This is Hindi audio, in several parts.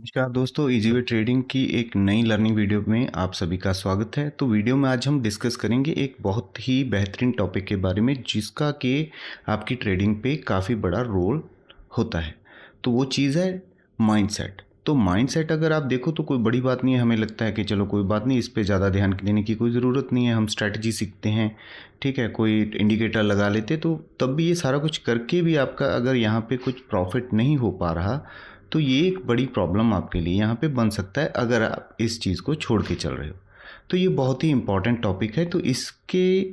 नमस्कार दोस्तों, इजी वे ट्रेडिंग की एक नई लर्निंग वीडियो में आप सभी का स्वागत है। तो वीडियो में आज हम डिस्कस करेंगे एक बहुत ही बेहतरीन टॉपिक के बारे में जिसका कि आपकी ट्रेडिंग पे काफ़ी बड़ा रोल होता है। तो वो चीज़ है माइंडसेट। तो माइंडसेट अगर आप देखो तो कोई बड़ी बात नहीं है। हमें लगता है कि चलो कोई बात नहीं, इस पे ज़्यादा ध्यान देने की कोई ज़रूरत नहीं है, हम स्ट्रैटेजी सीखते हैं, ठीक है, कोई इंडिकेटर लगा लेते। तो तब भी ये सारा कुछ करके भी आपका अगर यहाँ पे कुछ प्रॉफिट नहीं हो पा रहा तो ये एक बड़ी प्रॉब्लम आपके लिए यहाँ पे बन सकता है अगर आप इस चीज़ को छोड़ के चल रहे हो। तो ये बहुत ही इम्पॉर्टेंट टॉपिक है, तो इसके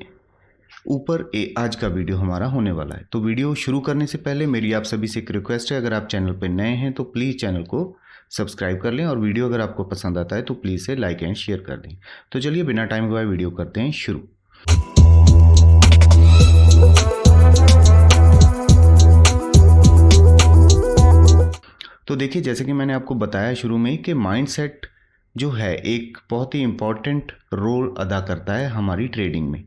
ऊपर आज का वीडियो हमारा होने वाला है। तो वीडियो शुरू करने से पहले मेरी आप सभी से एक रिक्वेस्ट है, अगर आप चैनल पर नए हैं तो प्लीज़ चैनल को सब्सक्राइब कर लें और वीडियो अगर आपको पसंद आता है तो प्लीज़ से लाइक एंड शेयर कर दें। तो चलिए बिना टाइम गवाए वीडियो करते हैं शुरू। तो देखिए, जैसे कि मैंने आपको बताया शुरू में कि माइंडसेट जो है एक बहुत ही इम्पॉर्टेंट रोल अदा करता है हमारी ट्रेडिंग में।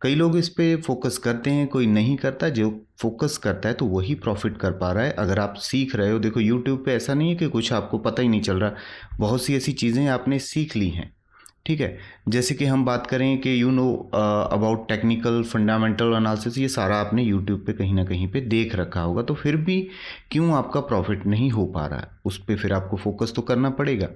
कई लोग इस पे फोकस करते हैं, कोई नहीं करता। जो फोकस करता है तो वही प्रॉफिट कर पा रहा है। अगर आप सीख रहे हो, देखो यूट्यूब पे ऐसा नहीं है कि कुछ आपको पता ही नहीं चल रहा, बहुत सी ऐसी चीज़ें आपने सीख ली हैं, ठीक है। जैसे कि हम बात करें कि अबाउट टेक्निकल फंडामेंटल एनालिसिस, ये सारा आपने यूट्यूब पे कहीं ना कहीं पे देख रखा होगा। तो फिर भी क्यों आपका प्रॉफिट नहीं हो पा रहा है, उस पर फिर आपको फोकस तो करना पड़ेगा।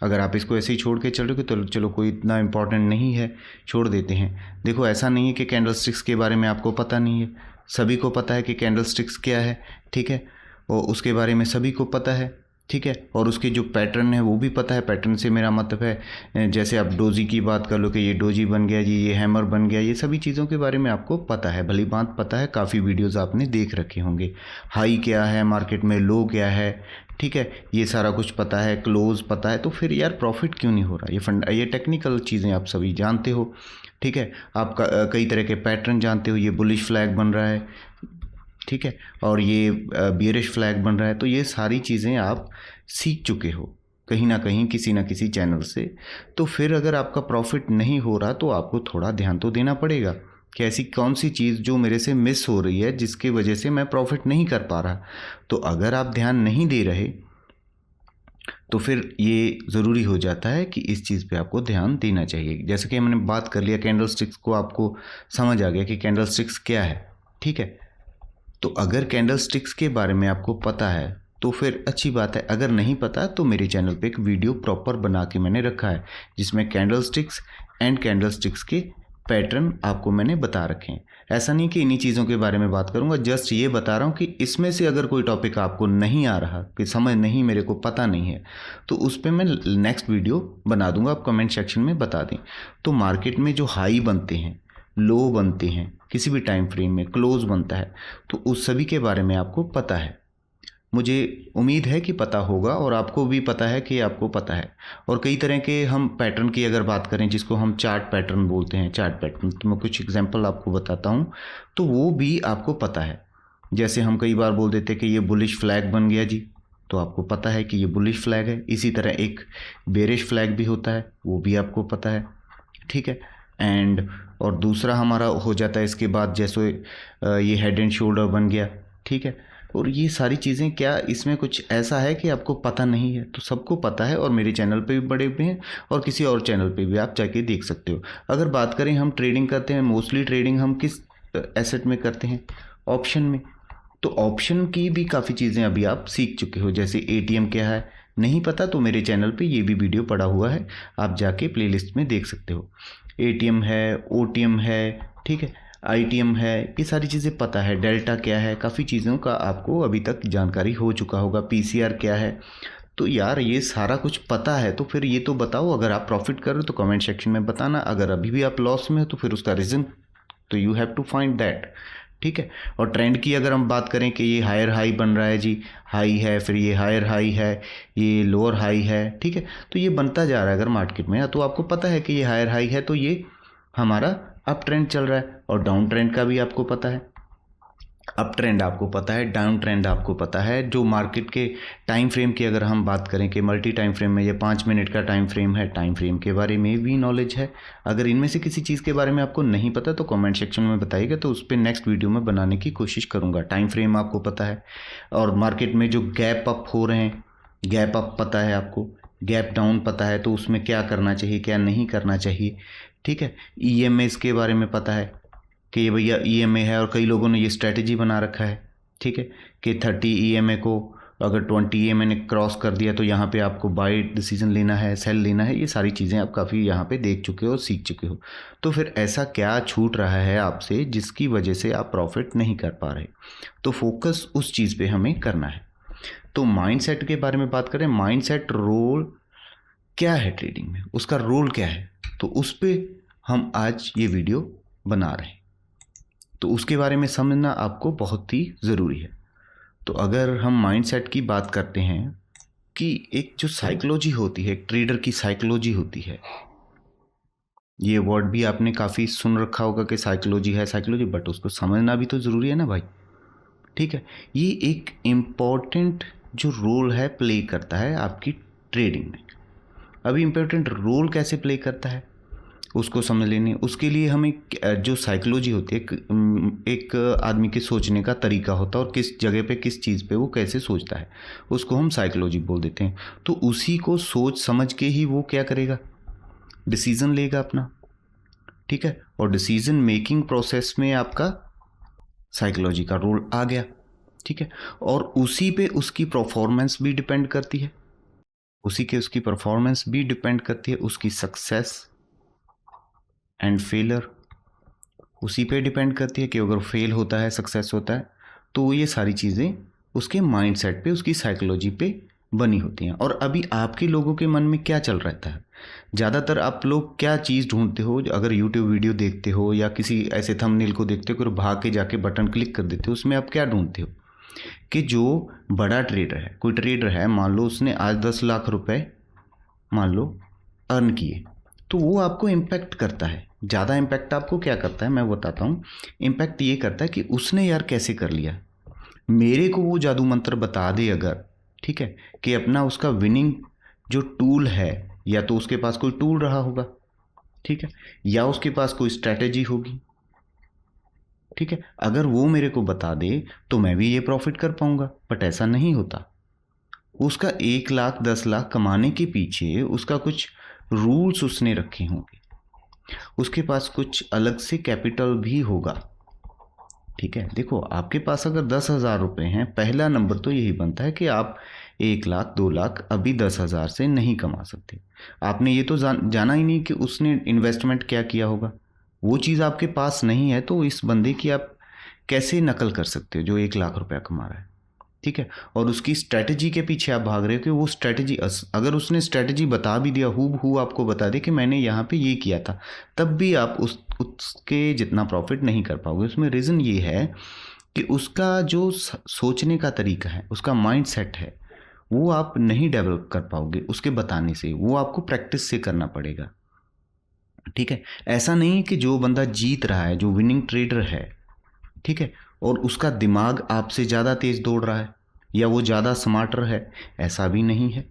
अगर आप इसको ऐसे ही छोड़ के चल रहे हो तो चलो कोई इतना इंपॉर्टेंट नहीं है, छोड़ देते हैं। देखो, ऐसा नहीं है कि कैंडल स्टिक्स के बारे में आपको पता नहीं है, सभी को पता है कि कैंडल स्टिक्स क्या है, ठीक है, और उसके बारे में सभी को पता है, ठीक है। और उसके जो पैटर्न है वो भी पता है। पैटर्न से मेरा मतलब है जैसे आप डोजी की बात कर लो कि ये डोजी बन गया जी, ये हैमर बन गया, ये सभी चीज़ों के बारे में आपको पता है, भली बात पता है, काफ़ी वीडियोस आपने देख रखे होंगे। हाई क्या है मार्केट में, लो क्या है, ठीक है, ये सारा कुछ पता है, क्लोज पता है। तो फिर यार प्रॉफिट क्यों नहीं हो रहा? ये टेक्निकल चीज़ें आप सभी जानते हो, ठीक है। आप कई तरह के पैटर्न जानते हो, ये बुलिश फ्लैग बन रहा है, ठीक है, और ये बियरिश फ्लैग बन रहा है। तो ये सारी चीज़ें आप सीख चुके हो कहीं ना कहीं किसी ना किसी चैनल से। तो फिर अगर आपका प्रॉफिट नहीं हो रहा तो आपको थोड़ा ध्यान तो देना पड़ेगा कि ऐसी कौन सी चीज़ जो मेरे से मिस हो रही है जिसकी वजह से मैं प्रॉफिट नहीं कर पा रहा। तो अगर आप ध्यान नहीं दे रहे तो फिर ये ज़रूरी हो जाता है कि इस चीज़ पे आपको ध्यान देना चाहिए। जैसे कि हमने बात कर लिया कैंडल स्टिक्स को, आपको समझ आ गया कि कैंडल स्टिक्स क्या है, ठीक है। तो अगर कैंडल स्टिक्स के बारे में आपको पता है तो फिर अच्छी बात है। अगर नहीं पता तो मेरे चैनल पे एक वीडियो प्रॉपर बना के मैंने रखा है जिसमें candle sticks and candle sticks के पैटर्न आपको मैंने बता रखे हैं। ऐसा नहीं कि इन्हीं चीज़ों के बारे में बात करूंगा, जस्ट ये बता रहा हूँ कि इसमें से अगर कोई टॉपिक आपको नहीं आ रहा, कि समझ नहीं, मेरे को पता नहीं है, तो उस पर मैं नेक्स्ट वीडियो बना दूंगा, आप कमेंट सेक्शन में बता दें। तो मार्केट में जो हाई बनते हैं, लो बनते हैं, किसी भी टाइम फ्रेम में क्लोज बनता है, तो उस सभी के बारे में आपको पता है। मुझे उम्मीद है कि पता होगा और आपको भी पता है कि आपको पता है। और कई तरह के हम पैटर्न की अगर बात करें जिसको हम चार्ट पैटर्न बोलते हैं, चार्ट पैटर्न, तो मैं कुछ एग्जांपल आपको बताता हूँ, तो वो भी आपको पता है। जैसे हम कई बार बोल देते हैं कि ये बुलिश फ्लैग बन गया जी, तो आपको पता है कि ये बुलिश फ्लैग है। इसी तरह एक बेरिश फ्लैग भी होता है, वो भी आपको पता है, ठीक है। एंड और दूसरा हमारा हो जाता है इसके बाद, जैसे ये हेड एंड शोल्डर बन गया, ठीक है। और ये सारी चीज़ें, क्या इसमें कुछ ऐसा है कि आपको पता नहीं है? तो सबको पता है, और मेरे चैनल पे भी बड़े हुए हैं और किसी और चैनल पे भी आप जाके देख सकते हो। अगर बात करें, हम ट्रेडिंग करते हैं, मोस्टली ट्रेडिंग हम किस एसेट में करते हैं? ऑप्शन में। तो ऑप्शन की भी काफ़ी चीज़ें अभी आप सीख चुके हो। जैसे एटीएम क्या है, नहीं पता तो मेरे चैनल पे ये भी वीडियो पड़ा हुआ है, आप जाके प्लेलिस्ट में देख सकते हो। एटीएम है, ओटीएम है, ठीक है, आईटीएम है, ये सारी चीज़ें पता है। डेल्टा क्या है, काफ़ी चीज़ों का आपको अभी तक जानकारी हो चुका होगा। पीसीआर क्या है। तो यार ये सारा कुछ पता है, तो फिर ये तो बताओ, अगर आप प्रॉफिट कर रहे हो तो कमेंट सेक्शन में बताना, अगर अभी भी आप लॉस में हो तो फिर उसका रीज़न तो you have to find that, ठीक है। और ट्रेंड की अगर हम बात करें कि ये हायर हाई बन रहा है जी, हाई है, फिर ये हायर हाई है, ये लोअर हाई है, ठीक है, तो ये बनता जा रहा है अगर मार्केट में, तो आपको पता है कि ये हायर हाई है, तो ये हमारा अप ट्रेंड चल रहा है। और डाउन ट्रेंड का भी आपको पता है, अप ट्रेंड आपको पता है, डाउन ट्रेंड आपको पता है। जो मार्केट के टाइम फ्रेम की अगर हम बात करें कि मल्टी टाइम फ्रेम में ये 5 मिनट का टाइम फ्रेम है, टाइम फ्रेम के बारे में भी नॉलेज है। अगर इनमें से किसी चीज़ के बारे में आपको नहीं पता तो कमेंट सेक्शन में बताइएगा, तो उस पर नेक्स्ट वीडियो में बनाने की कोशिश करूँगा। टाइम फ्रेम आपको पता है। और मार्केट में जो गैप अप हो रहे हैं, गैप अप पता है आपको, गैप डाउन पता है, तो उसमें क्या करना चाहिए क्या नहीं करना चाहिए, ठीक है। ईएमएस के बारे में पता है कि ये भैया ईएमए है, और कई लोगों ने ये स्ट्रेटजी बना रखा है, ठीक है, कि 30 ईएमए को अगर 20 ईएमए ने क्रॉस कर दिया तो यहाँ पे आपको बाय डिसीजन लेना है, सेल लेना है। ये सारी चीज़ें आप काफ़ी यहाँ पे देख चुके हो, सीख चुके हो। तो फिर ऐसा क्या छूट रहा है आपसे जिसकी वजह से आप प्रॉफिट नहीं कर पा रहे? तो फोकस उस चीज़ पे हमें करना है। तो माइंडसेट के बारे में बात करें, माइंडसेट रोल क्या है ट्रेडिंग में, उसका रोल क्या है, तो उस पर हम आज ये वीडियो बना रहे हैं। तो उसके बारे में समझना आपको बहुत ही ज़रूरी है। तो अगर हम माइंडसेट की बात करते हैं कि एक जो साइकोलॉजी होती है, एक ट्रेडर की साइकोलॉजी होती है, ये वर्ड भी आपने काफ़ी सुन रखा होगा कि साइकोलॉजी है साइकोलॉजी, बट उसको समझना भी तो ज़रूरी है ना भाई, ठीक है। ये एक इम्पॉर्टेंट जो रोल है प्ले करता है आपकी ट्रेडिंग में। अभी इम्पोर्टेंट रोल कैसे प्ले करता है उसको समझ लेने, उसके लिए हमें जो साइकोलॉजी होती है, एक आदमी के सोचने का तरीका होता है, और किस जगह पे किस चीज़ पे वो कैसे सोचता है उसको हम साइकोलॉजी बोल देते हैं। तो उसी को सोच समझ के ही वो क्या करेगा, डिसीज़न लेगा अपना, ठीक है। और डिसीज़न मेकिंग प्रोसेस में आपका साइकोलॉजी का रोल आ गया, ठीक है। और उसी पे उसकी परफॉर्मेंस भी डिपेंड करती है, उसकी परफॉर्मेंस भी डिपेंड करती है, उसकी सक्सेस एंड फेलर उसी पे डिपेंड करती है कि अगर फेल होता है सक्सेस होता है, तो ये सारी चीज़ें उसके माइंडसेट पे, उसकी साइकोलॉजी पे बनी होती हैं। और अभी आपके लोगों के मन में क्या चल रहता है, ज़्यादातर आप लोग क्या चीज़ ढूंढते हो, अगर यूट्यूब वीडियो देखते हो या किसी ऐसे थंबनेल को देखते हो, फिर भाग के जाके बटन क्लिक कर देते हो, उसमें आप क्या ढूंढते हो कि जो बड़ा ट्रेडर है, कोई ट्रेडर है, मान लो उसने आज 10 लाख रुपए मान लो अर्न किए, तो वो आपको इम्पैक्ट करता है। ज़्यादा इम्पैक्ट आपको क्या करता है मैं बताता हूँ। इम्पैक्ट ये करता है कि उसने यार कैसे कर लिया, मेरे को वो जादू मंत्र बता दे अगर, ठीक है, कि अपना उसका विनिंग जो टूल है, या तो उसके पास कोई टूल रहा होगा, ठीक है, या उसके पास कोई स्ट्रैटेजी होगी, ठीक है, अगर वो मेरे को बता दे तो मैं भी ये प्रॉफिट कर पाऊंगा। बट ऐसा नहीं होता। उसका 1 लाख 10 लाख कमाने के पीछे उसका कुछ रूल्स उसने रखे होंगे, उसके पास कुछ अलग से कैपिटल भी होगा, ठीक है। देखो आपके पास अगर 10,000 रुपये हैं, पहला नंबर तो यही बनता है कि आप 1 लाख 2 लाख अभी 10,000 से नहीं कमा सकते। आपने ये तो जाना ही नहीं कि उसने इन्वेस्टमेंट क्या किया होगा, वो चीज़ आपके पास नहीं है, तो इस बंदे की आप कैसे नकल कर सकते हो जो 1 लाख रुपया कमा रहा है, ठीक है। और उसकी स्ट्रैटेजी के पीछे आप भाग रहे हो कि वो स्ट्रैटेजी, अगर उसने स्ट्रैटेजी बता भी दिया, हू आपको बता दे कि मैंने यहाँ पे ये किया था, तब भी आप उसके जितना प्रॉफिट नहीं कर पाओगे। उसमें रीज़न ये है कि उसका जो सोचने का तरीका है, उसका माइंड सेट है, वो आप नहीं डेवलप कर पाओगे उसके बताने से, वो आपको प्रैक्टिस से करना पड़ेगा, ठीक है। ऐसा नहीं है कि जो बंदा जीत रहा है, जो विनिंग ट्रेडर है, ठीक है, और उसका दिमाग आपसे ज़्यादा तेज दौड़ रहा है या वो ज़्यादा स्मार्टर है, ऐसा भी नहीं है।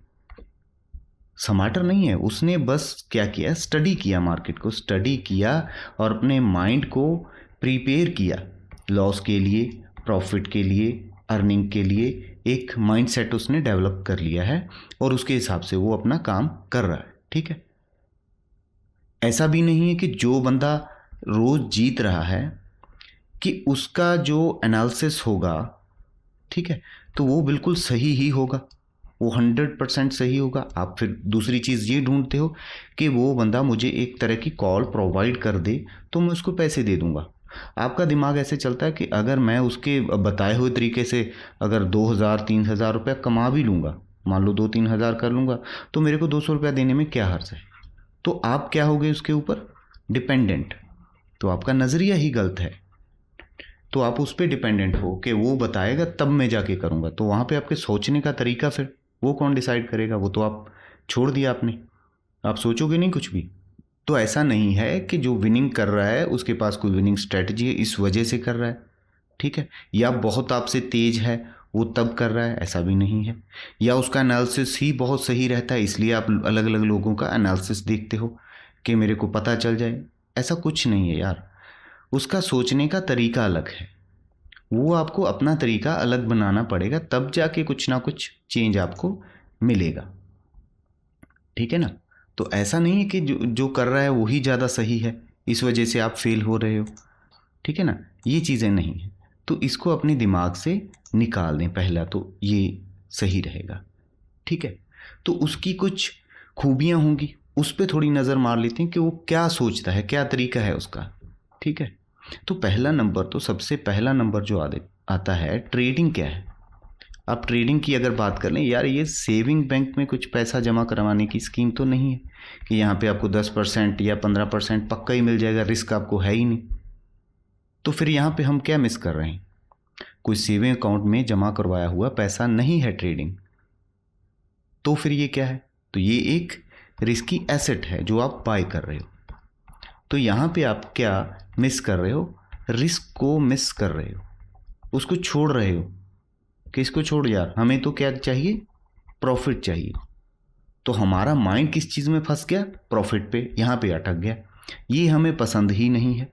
स्मार्टर नहीं है, उसने बस क्या किया, स्टडी किया, मार्केट को स्टडी किया और अपने माइंड को प्रिपेयर किया लॉस के लिए, प्रॉफिट के लिए, अर्निंग के लिए। एक माइंडसेट उसने डेवलप कर लिया है और उसके हिसाब से वो अपना काम कर रहा है, ठीक है। ऐसा भी नहीं है कि जो बंदा रोज़ जीत रहा है कि उसका जो एनालिसिस होगा, ठीक है, तो वो बिल्कुल सही ही होगा, वो 100% सही होगा। आप फिर दूसरी चीज़ ये ढूंढते हो कि वो बंदा मुझे एक तरह की कॉल प्रोवाइड कर दे तो मैं उसको पैसे दे दूंगा। आपका दिमाग ऐसे चलता है कि अगर मैं उसके बताए हुए तरीके से अगर 2,000 3,000 रुपया कमा भी लूँगा, मान लो 2-3 हज़ार कर लूँगा, तो मेरे को 200 रुपया देने में क्या हर्ज है। तो आप क्या हो गए उसके ऊपर, डिपेंडेंट। तो आपका नज़रिया ही गलत है। तो आप उस पर डिपेंडेंट हो कि वो बताएगा तब मैं जाके करूँगा, तो वहाँ पे आपके सोचने का तरीका फिर वो कौन डिसाइड करेगा, वो तो आप छोड़ दिया आपने, आप सोचोगे नहीं कुछ भी। तो ऐसा नहीं है कि जो विनिंग कर रहा है उसके पास कोई विनिंग स्ट्रेटजी है इस वजह से कर रहा है, ठीक है, या बहुत आपसे तेज है वो तब कर रहा है, ऐसा भी नहीं है। या उसका एनालिसिस ही बहुत सही रहता है इसलिए आप अलग अलग लोगों का एनालिसिस देखते हो कि मेरे को पता चल जाए, ऐसा कुछ नहीं है यार। उसका सोचने का तरीका अलग है, वो आपको अपना तरीका अलग बनाना पड़ेगा, तब जाके कुछ ना कुछ चेंज आपको मिलेगा। ठीक है ना। तो ऐसा नहीं है कि जो कर रहा है वही ज़्यादा सही है, इस वजह से आप फेल हो रहे हो। ठीक है ना, ये चीज़ें नहीं हैं। तो इसको अपने दिमाग से निकाल दें, पहला तो ये सही रहेगा। ठीक है, तो उसकी कुछ खूबियाँ होंगी, उस पर थोड़ी नज़र मार लेते हैं कि वो क्या सोचता है, क्या तरीका है उसका। ठीक है, तो पहला नंबर, तो सबसे पहला नंबर जो आता है, ट्रेडिंग क्या है। आप ट्रेडिंग की अगर बात कर लें, यार ये सेविंग बैंक में कुछ पैसा जमा करवाने की स्कीम तो नहीं है कि यहाँ पे आपको 10% या 15% पक्का ही मिल जाएगा, रिस्क आपको है ही नहीं। तो फिर यहाँ पे हम क्या मिस कर रहे हैं, कोई सेविंग अकाउंट में जमा करवाया हुआ पैसा नहीं है ट्रेडिंग। तो फिर ये क्या है, तो ये एक रिस्की एसेट है जो आप बाय कर रहे हो। तो यहाँ पे आप क्या मिस कर रहे हो, रिस्क को मिस कर रहे हो, उसको छोड़ रहे हो। किसको छोड़, यार हमें तो क्या चाहिए, प्रॉफिट चाहिए। तो हमारा माइंड किस चीज़ में फंस गया, प्रॉफिट पे, यहाँ पे अटक गया। ये हमें पसंद ही नहीं है।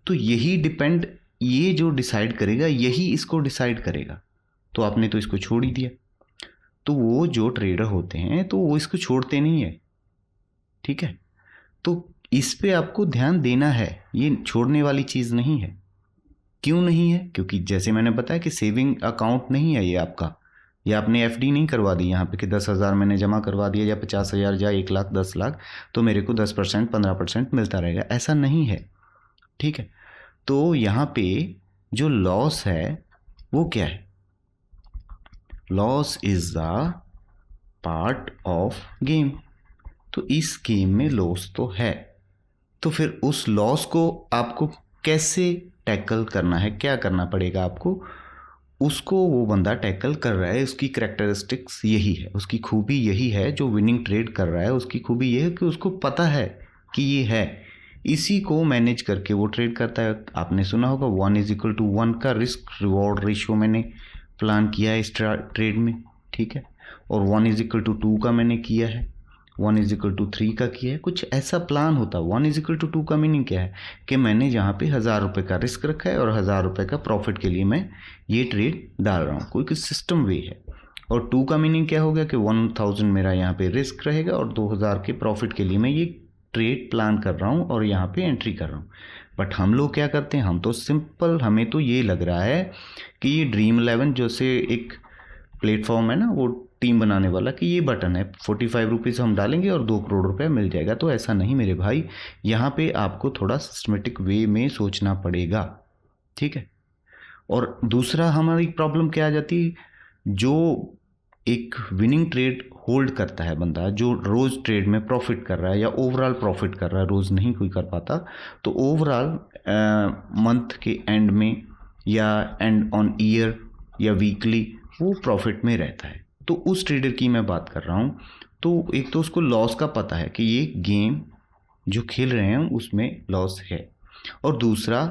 तो यही डिपेंड, ये जो डिसाइड करेगा यही इसको डिसाइड करेगा। तो आपने तो इसको छोड़ ही दिया। तो वो जो ट्रेडर होते हैं तो वो इसको छोड़ते नहीं है। ठीक है, तो इस पे आपको ध्यान देना है, ये छोड़ने वाली चीज़ नहीं है। क्यों नहीं है, क्योंकि जैसे मैंने बताया कि सेविंग अकाउंट नहीं है ये आपका, या आपने एफडी नहीं करवा दी यहाँ पे कि 10,000 मैंने जमा करवा दिया, या 50,000 या 1,00,000 10,00,000 तो मेरे को 10% 15% मिलता रहेगा, ऐसा नहीं है। ठीक है, तो यहाँ पे जो लॉस है वो क्या है, loss is the part of game. तो इस गेम में लॉस तो है, तो फिर उस लॉस को आपको कैसे टैकल करना है, क्या करना पड़ेगा आपको, उसको वो बंदा टैकल कर रहा है। उसकी कैरेक्टरिस्टिक्स यही है, उसकी खूबी यही है, जो विनिंग ट्रेड कर रहा है उसकी खूबी ये है कि उसको पता है कि ये है, इसी को मैनेज करके वो ट्रेड करता है। आपने सुना होगा 1:1 का रिस्क रिवॉर्ड रेशियो मैंने प्लान किया है इस ट्रेड में। ठीक है, और 1:2 का मैंने किया है, 1:3 का किया है, कुछ ऐसा प्लान होता है। 1:2 का मीनिंग क्या है कि मैंने यहाँ पे 1,000 रुपये का रिस्क रखा है और 1,000 रुपये का प्रॉफिट के लिए मैं ये ट्रेड डाल रहा हूँ, कोई कुछ सिस्टम वे है। और 2 का मीनिंग क्या हो गया कि 1,000 मेरा यहाँ पे रिस्क रहेगा और 2,000 के प्रॉफिट के लिए मैं ये ट्रेड प्लान कर रहा हूँ और यहाँ पे एंट्री कर रहा हूँ। बट हम लोग क्या करते हैं, हम तो सिंपल, हमें तो ये लग रहा है कि ये ड्रीम 11 जैसे एक प्लेटफॉर्म है ना, वो टीम बनाने वाला, कि ये बटन है 45 रुपीज़ हम डालेंगे और 2 करोड़ रुपए मिल जाएगा। तो ऐसा नहीं मेरे भाई, यहाँ पे आपको थोड़ा सिस्टमेटिक वे में सोचना पड़ेगा। ठीक है, और दूसरा हमारी प्रॉब्लम क्या आ जाती है, जो एक विनिंग ट्रेड होल्ड करता है बंदा, जो रोज़ ट्रेड में प्रॉफिट कर रहा है या ओवरऑल प्रॉफिट कर रहा है, रोज़ नहीं कोई कर पाता, तो ओवरऑल मंथ के एंड में या एंड ऑन ईयर या वीकली वो प्रॉफिट में रहता है। तो उस ट्रेडर की मैं बात कर रहा हूँ। तो एक तो उसको लॉस का पता है कि ये गेम जो खेल रहे हैं उसमें लॉस है, और दूसरा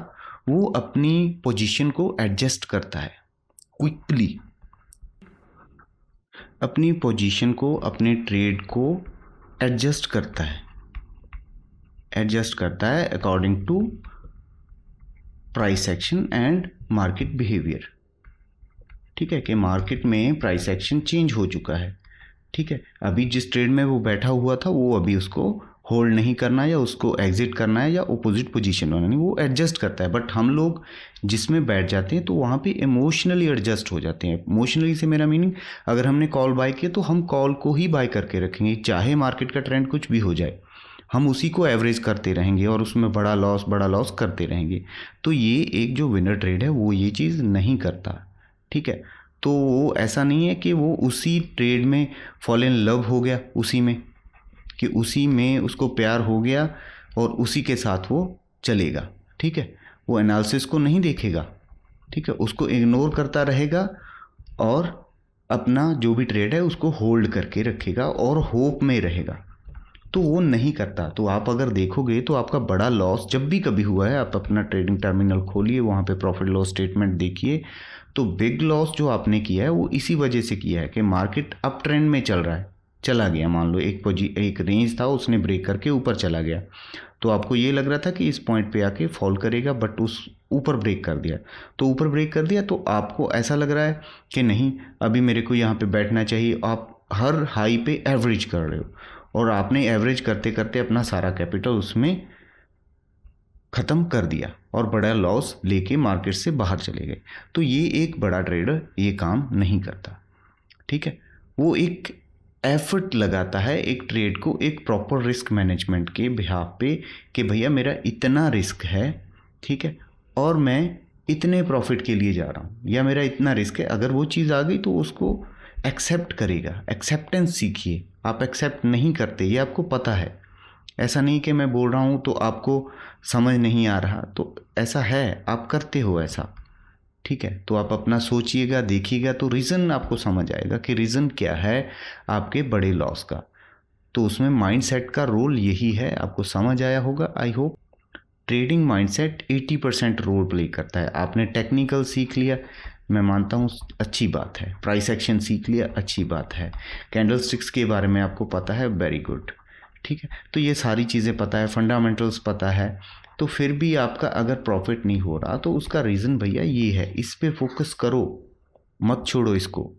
वो अपनी पोजीशन को एडजस्ट करता है क्विकली, अपनी पोजीशन को, अपने ट्रेड को एडजस्ट करता है according to price action and market behaviour. ठीक है, कि मार्केट में प्राइस एक्शन चेंज हो चुका है। ठीक है, अभी जिस ट्रेड में वो बैठा हुआ था वो अभी उसको होल्ड नहीं करना या उसको एग्जिट करना है या अपोजिट पोजीशन बनानी, वो एडजस्ट करता है। बट हम लोग जिसमें बैठ जाते हैं तो वहाँ पे इमोशनली एडजस्ट हो जाते हैं। इमोशनली से मेरा मीनिंग, अगर हमने कॉल बाय किया तो हम कॉल को ही बाय करके रखेंगे, चाहे मार्केट का ट्रेंड कुछ भी हो जाए, हम उसी को एवरेज करते रहेंगे और उसमें बड़ा लॉस करते रहेंगे। तो ये एक जो विनर ट्रेड है वो ये चीज़ नहीं करता। ठीक है, तो वो ऐसा नहीं है कि वो उसी ट्रेड में फॉल इन लव हो गया, उसी में कि उसी में उसको प्यार हो गया और उसी के साथ वो चलेगा। ठीक है, वो एनालिसिस को नहीं देखेगा। ठीक है, उसको इग्नोर करता रहेगा और अपना जो भी ट्रेड है उसको होल्ड करके रखेगा और होप में रहेगा। तो वो नहीं करता। तो आप अगर देखोगे तो आपका बड़ा लॉस जब भी कभी हुआ है, आप अपना ट्रेडिंग टर्मिनल खोलिए, वहाँ पे प्रॉफिट लॉस स्टेटमेंट देखिए, तो बिग लॉस जो आपने किया है वो इसी वजह से किया है कि मार्केट अप ट्रेंड में चल रहा है, चला गया, मान लो एक रेंज था उसने ब्रेक करके ऊपर चला गया, तो आपको ये लग रहा था कि इस पॉइंट पे आके फॉल करेगा, बट उस ऊपर ब्रेक कर दिया। तो ऊपर ब्रेक कर दिया तो आपको ऐसा लग रहा है कि नहीं अभी मेरे को यहाँ पे बैठना चाहिए। आप हर हाई पे एवरेज कर रहे हो और आपने एवरेज करते करते अपना सारा कैपिटल उसमें ख़त्म कर दिया और बड़ा लॉस लेके मार्केट से बाहर चले गए, तो ये एक बड़ा ट्रेडर ये काम नहीं करता। ठीक है, वो एक एफर्ट लगाता है एक ट्रेड को एक प्रॉपर रिस्क मैनेजमेंट के बिहाफ पे कि भैया मेरा इतना रिस्क है, ठीक है, और मैं इतने प्रॉफिट के लिए जा रहा हूँ या मेरा इतना रिस्क है। अगर वो चीज़ आ गई तो उसको एक्सेप्ट करेगा। एक्सेप्टेंस सीखिए। आप एक्सेप्ट नहीं करते, ये आपको पता है। ऐसा नहीं कि मैं बोल रहा हूँ तो आपको समझ नहीं आ रहा, तो ऐसा है, आप करते हो ऐसा। ठीक है, तो आप अपना सोचिएगा, देखिएगा, तो रीज़न आपको समझ आएगा कि रीज़न क्या है आपके बड़े लॉस का। तो उसमें माइंडसेट का रोल यही है, आपको समझ आया होगा I hope. Trading mindset 80% role play करता है। आपने टेक्निकल सीख लिया, मैं मानता हूँ अच्छी बात है। प्राइस एक्शन सीख लिया, अच्छी बात है। कैंडल स्टिक्स के बारे में आपको पता है, वेरी गुड। ठीक है, तो ये सारी चीज़ें पता है, फंडामेंटल्स पता है, तो फिर भी आपका अगर प्रॉफिट नहीं हो रहा तो उसका रीज़न भैया ये है। इस पे फोकस करो, मत छोड़ो इसको।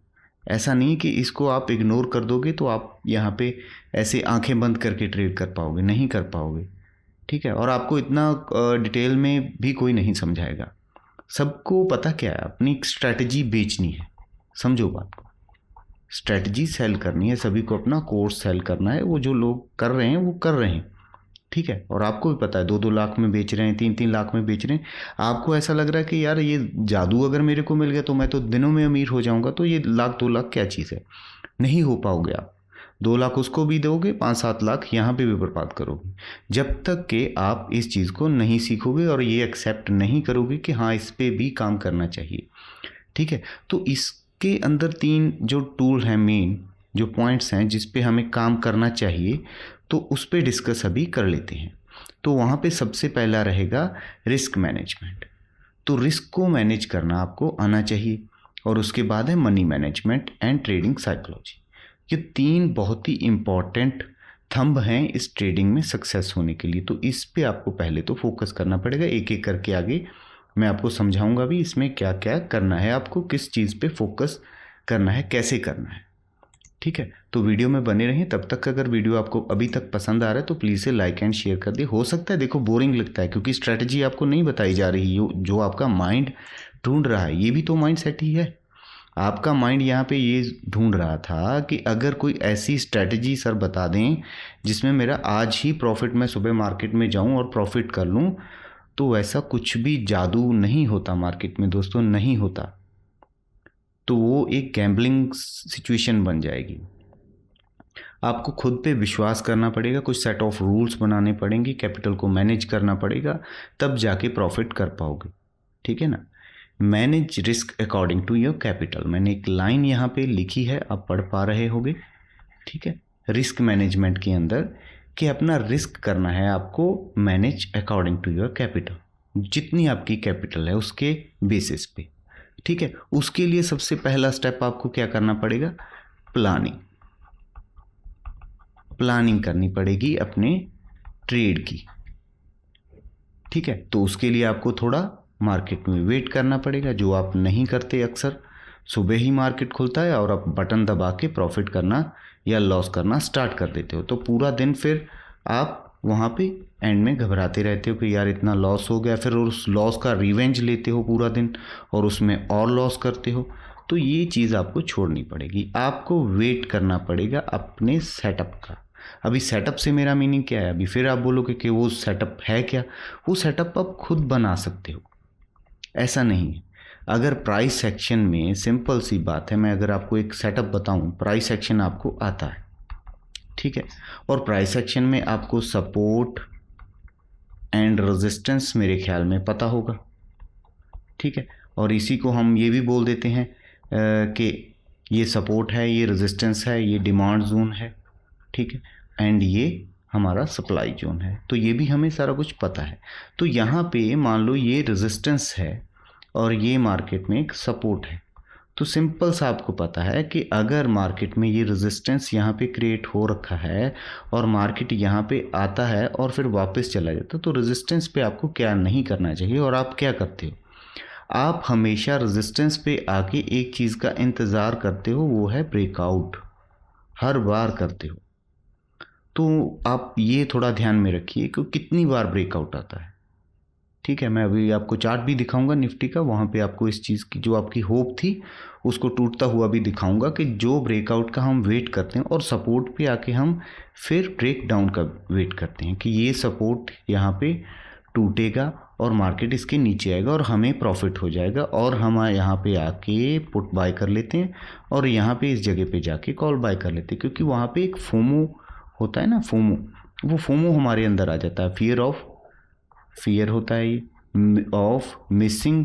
ऐसा नहीं कि इसको आप इग्नोर कर दोगे तो आप यहाँ पे ऐसे आंखें बंद करके ट्रेड कर पाओगे, नहीं कर पाओगे। ठीक है, और आपको इतना डिटेल में भी कोई नहीं समझाएगा। सबको पता क्या है, अपनी स्ट्रैटेजी बेचनी है। समझो बात को, स्ट्रैटेजी सेल करनी है, सभी को अपना कोर्स सेल करना है। वो जो लोग कर रहे हैं वो कर रहे हैं, ठीक है, और आपको भी पता है 2-2 लाख में बेच रहे हैं, 3-3 लाख में बेच रहे हैं। आपको ऐसा लग रहा है कि यार ये जादू अगर मेरे को मिल गया तो मैं तो दिनों में अमीर हो जाऊंगा। तो ये 1-2 लाख क्या चीज़ है, नहीं हो पाओगे आप। 2 लाख उसको भी दोगे, 5-7 लाख यहाँ पे भी बर्बाद करोगे, जब तक कि आप इस चीज़ को नहीं सीखोगे और ये एक्सेप्ट नहीं करोगे कि हाँ इस पर भी काम करना चाहिए। ठीक है, तो इसके अंदर 3 जो टूल हैं, मेन जो पॉइंट्स हैं जिस पे हमें काम करना चाहिए, तो उस पे डिस्कस अभी कर लेते हैं। तो वहाँ पे सबसे पहला रहेगा रिस्क मैनेजमेंट। तो रिस्क को मैनेज करना आपको आना चाहिए, और उसके बाद है money management and trading psychology. ये 3 बहुत ही इम्पॉर्टेंट थंब हैं इस ट्रेडिंग में सक्सेस होने के लिए। तो इस पे आपको पहले तो फोकस करना पड़ेगा। एक एक करके आगे मैं आपको समझाऊंगा भी इसमें क्या क्या करना है, आपको किस चीज़ पे फोकस करना है, कैसे करना है। ठीक है, तो वीडियो में बने रहें। तब तक अगर वीडियो आपको अभी तक पसंद आ रहा है तो प्लीज़ से लाइक एंड शेयर कर दे। हो सकता है देखो बोरिंग लगता है क्योंकि स्ट्रैटेजी आपको नहीं बताई जा रही, जो आपका माइंड ढूंढ रहा है। ये भी तो माइंड सेट ही है। आपका माइंड यहाँ पे ये ढूंढ रहा था कि अगर कोई ऐसी स्ट्रैटेजी सर बता दें जिसमें मेरा आज ही प्रॉफिट, मैं सुबह मार्केट में जाऊँ और प्रॉफिट कर लूँ, तो वैसा कुछ भी जादू नहीं होता मार्केट में दोस्तों, नहीं होता। तो वो एक गैम्बलिंग सिचुएशन बन जाएगी। आपको खुद पे विश्वास करना पड़ेगा, कुछ सेट ऑफ रूल्स बनाने पड़ेंगे, कैपिटल को मैनेज करना पड़ेगा, तब जाके प्रॉफिट कर पाओगे। ठीक है ना। Manage risk according to your capital, मैंने एक लाइन यहाँ पे लिखी है, आप पढ़ पा रहे होगे। ठीक है, रिस्क मैनेजमेंट के अंदर कि अपना रिस्क करना है आपको manage according to your capital, जितनी आपकी कैपिटल है उसके बेसिस पे। ठीक है, उसके लिए सबसे पहला स्टेप आपको क्या करना पड़ेगा, प्लानिंग। प्लानिंग करनी पड़ेगी अपने ट्रेड की। ठीक है, तो उसके लिए आपको थोड़ा मार्केट में वेट करना पड़ेगा, जो आप नहीं करते अक्सर। सुबह ही मार्केट खुलता है और आप बटन दबा के प्रॉफिट करना या लॉस करना स्टार्ट कर देते हो, तो पूरा दिन फिर आप वहाँ पे एंड में घबराते रहते हो कि यार इतना लॉस हो गया, फिर उस लॉस का रिवेंज लेते हो पूरा दिन और उसमें और लॉस करते हो। तो ये चीज़ आपको छोड़नी पड़ेगी, आपको वेट करना पड़ेगा अपने सेटअप का। अभी सेटअप से मेरा मीनिंग क्या है, अभी फिर आप बोलोगे कि वो सेटअप है क्या, वो सेटअप आप खुद बना सकते हो, ऐसा नहीं है। अगर प्राइस सेक्शन में सिंपल सी बात है, मैं अगर आपको एक सेटअप बताऊं, प्राइस सेक्शन आपको आता है, ठीक है, और प्राइस सेक्शन में आपको सपोर्ट एंड रेजिस्टेंस मेरे ख्याल में पता होगा। ठीक है, और इसी को हम ये भी बोल देते हैं कि ये सपोर्ट है, ये रेजिस्टेंस है, ये डिमांड जोन है। ठीक है, एंड ये हमारा सप्लाई जोन है। तो ये भी हमें सारा कुछ पता है। तो यहाँ पे मान लो ये रेजिस्टेंस है और ये मार्केट में एक सपोर्ट है, तो सिंपल सा आपको पता है कि अगर मार्केट में ये रेजिस्टेंस यहाँ पे क्रिएट हो रखा है और मार्केट यहाँ पे आता है और फिर वापस चला जाता है, तो रेजिस्टेंस पे आपको क्या नहीं करना चाहिए, और आप क्या करते हो, आप हमेशा रेजिस्टेंस पे आके एक चीज़ का इंतज़ार करते हो, वो है ब्रेकआउट। हर बार करते हो, तो आप ये थोड़ा ध्यान में रखिए कि कितनी बार ब्रेकआउट आता है। ठीक है, मैं अभी आपको चार्ट भी दिखाऊंगा निफ्टी का, वहाँ पे आपको इस चीज़ की जो आपकी होप थी उसको टूटता हुआ भी दिखाऊंगा कि जो ब्रेकआउट का हम वेट करते हैं और सपोर्ट पे आके हम फिर ब्रेक डाउन का वेट करते हैं कि ये सपोर्ट यहाँ पे टूटेगा और मार्केट इसके नीचे आएगा और हमें प्रॉफिट हो जाएगा और हम यहाँ पे आके पुट बाय कर लेते हैं और यहाँ पे इस जगह पे जाके कॉल बाय कर लेते हैं, क्योंकि वहाँ पे एक फोमो होता है ना, फोमो, वो फोमो हमारे अंदर आ जाता है, फियर होता है ये ऑफ मिसिंग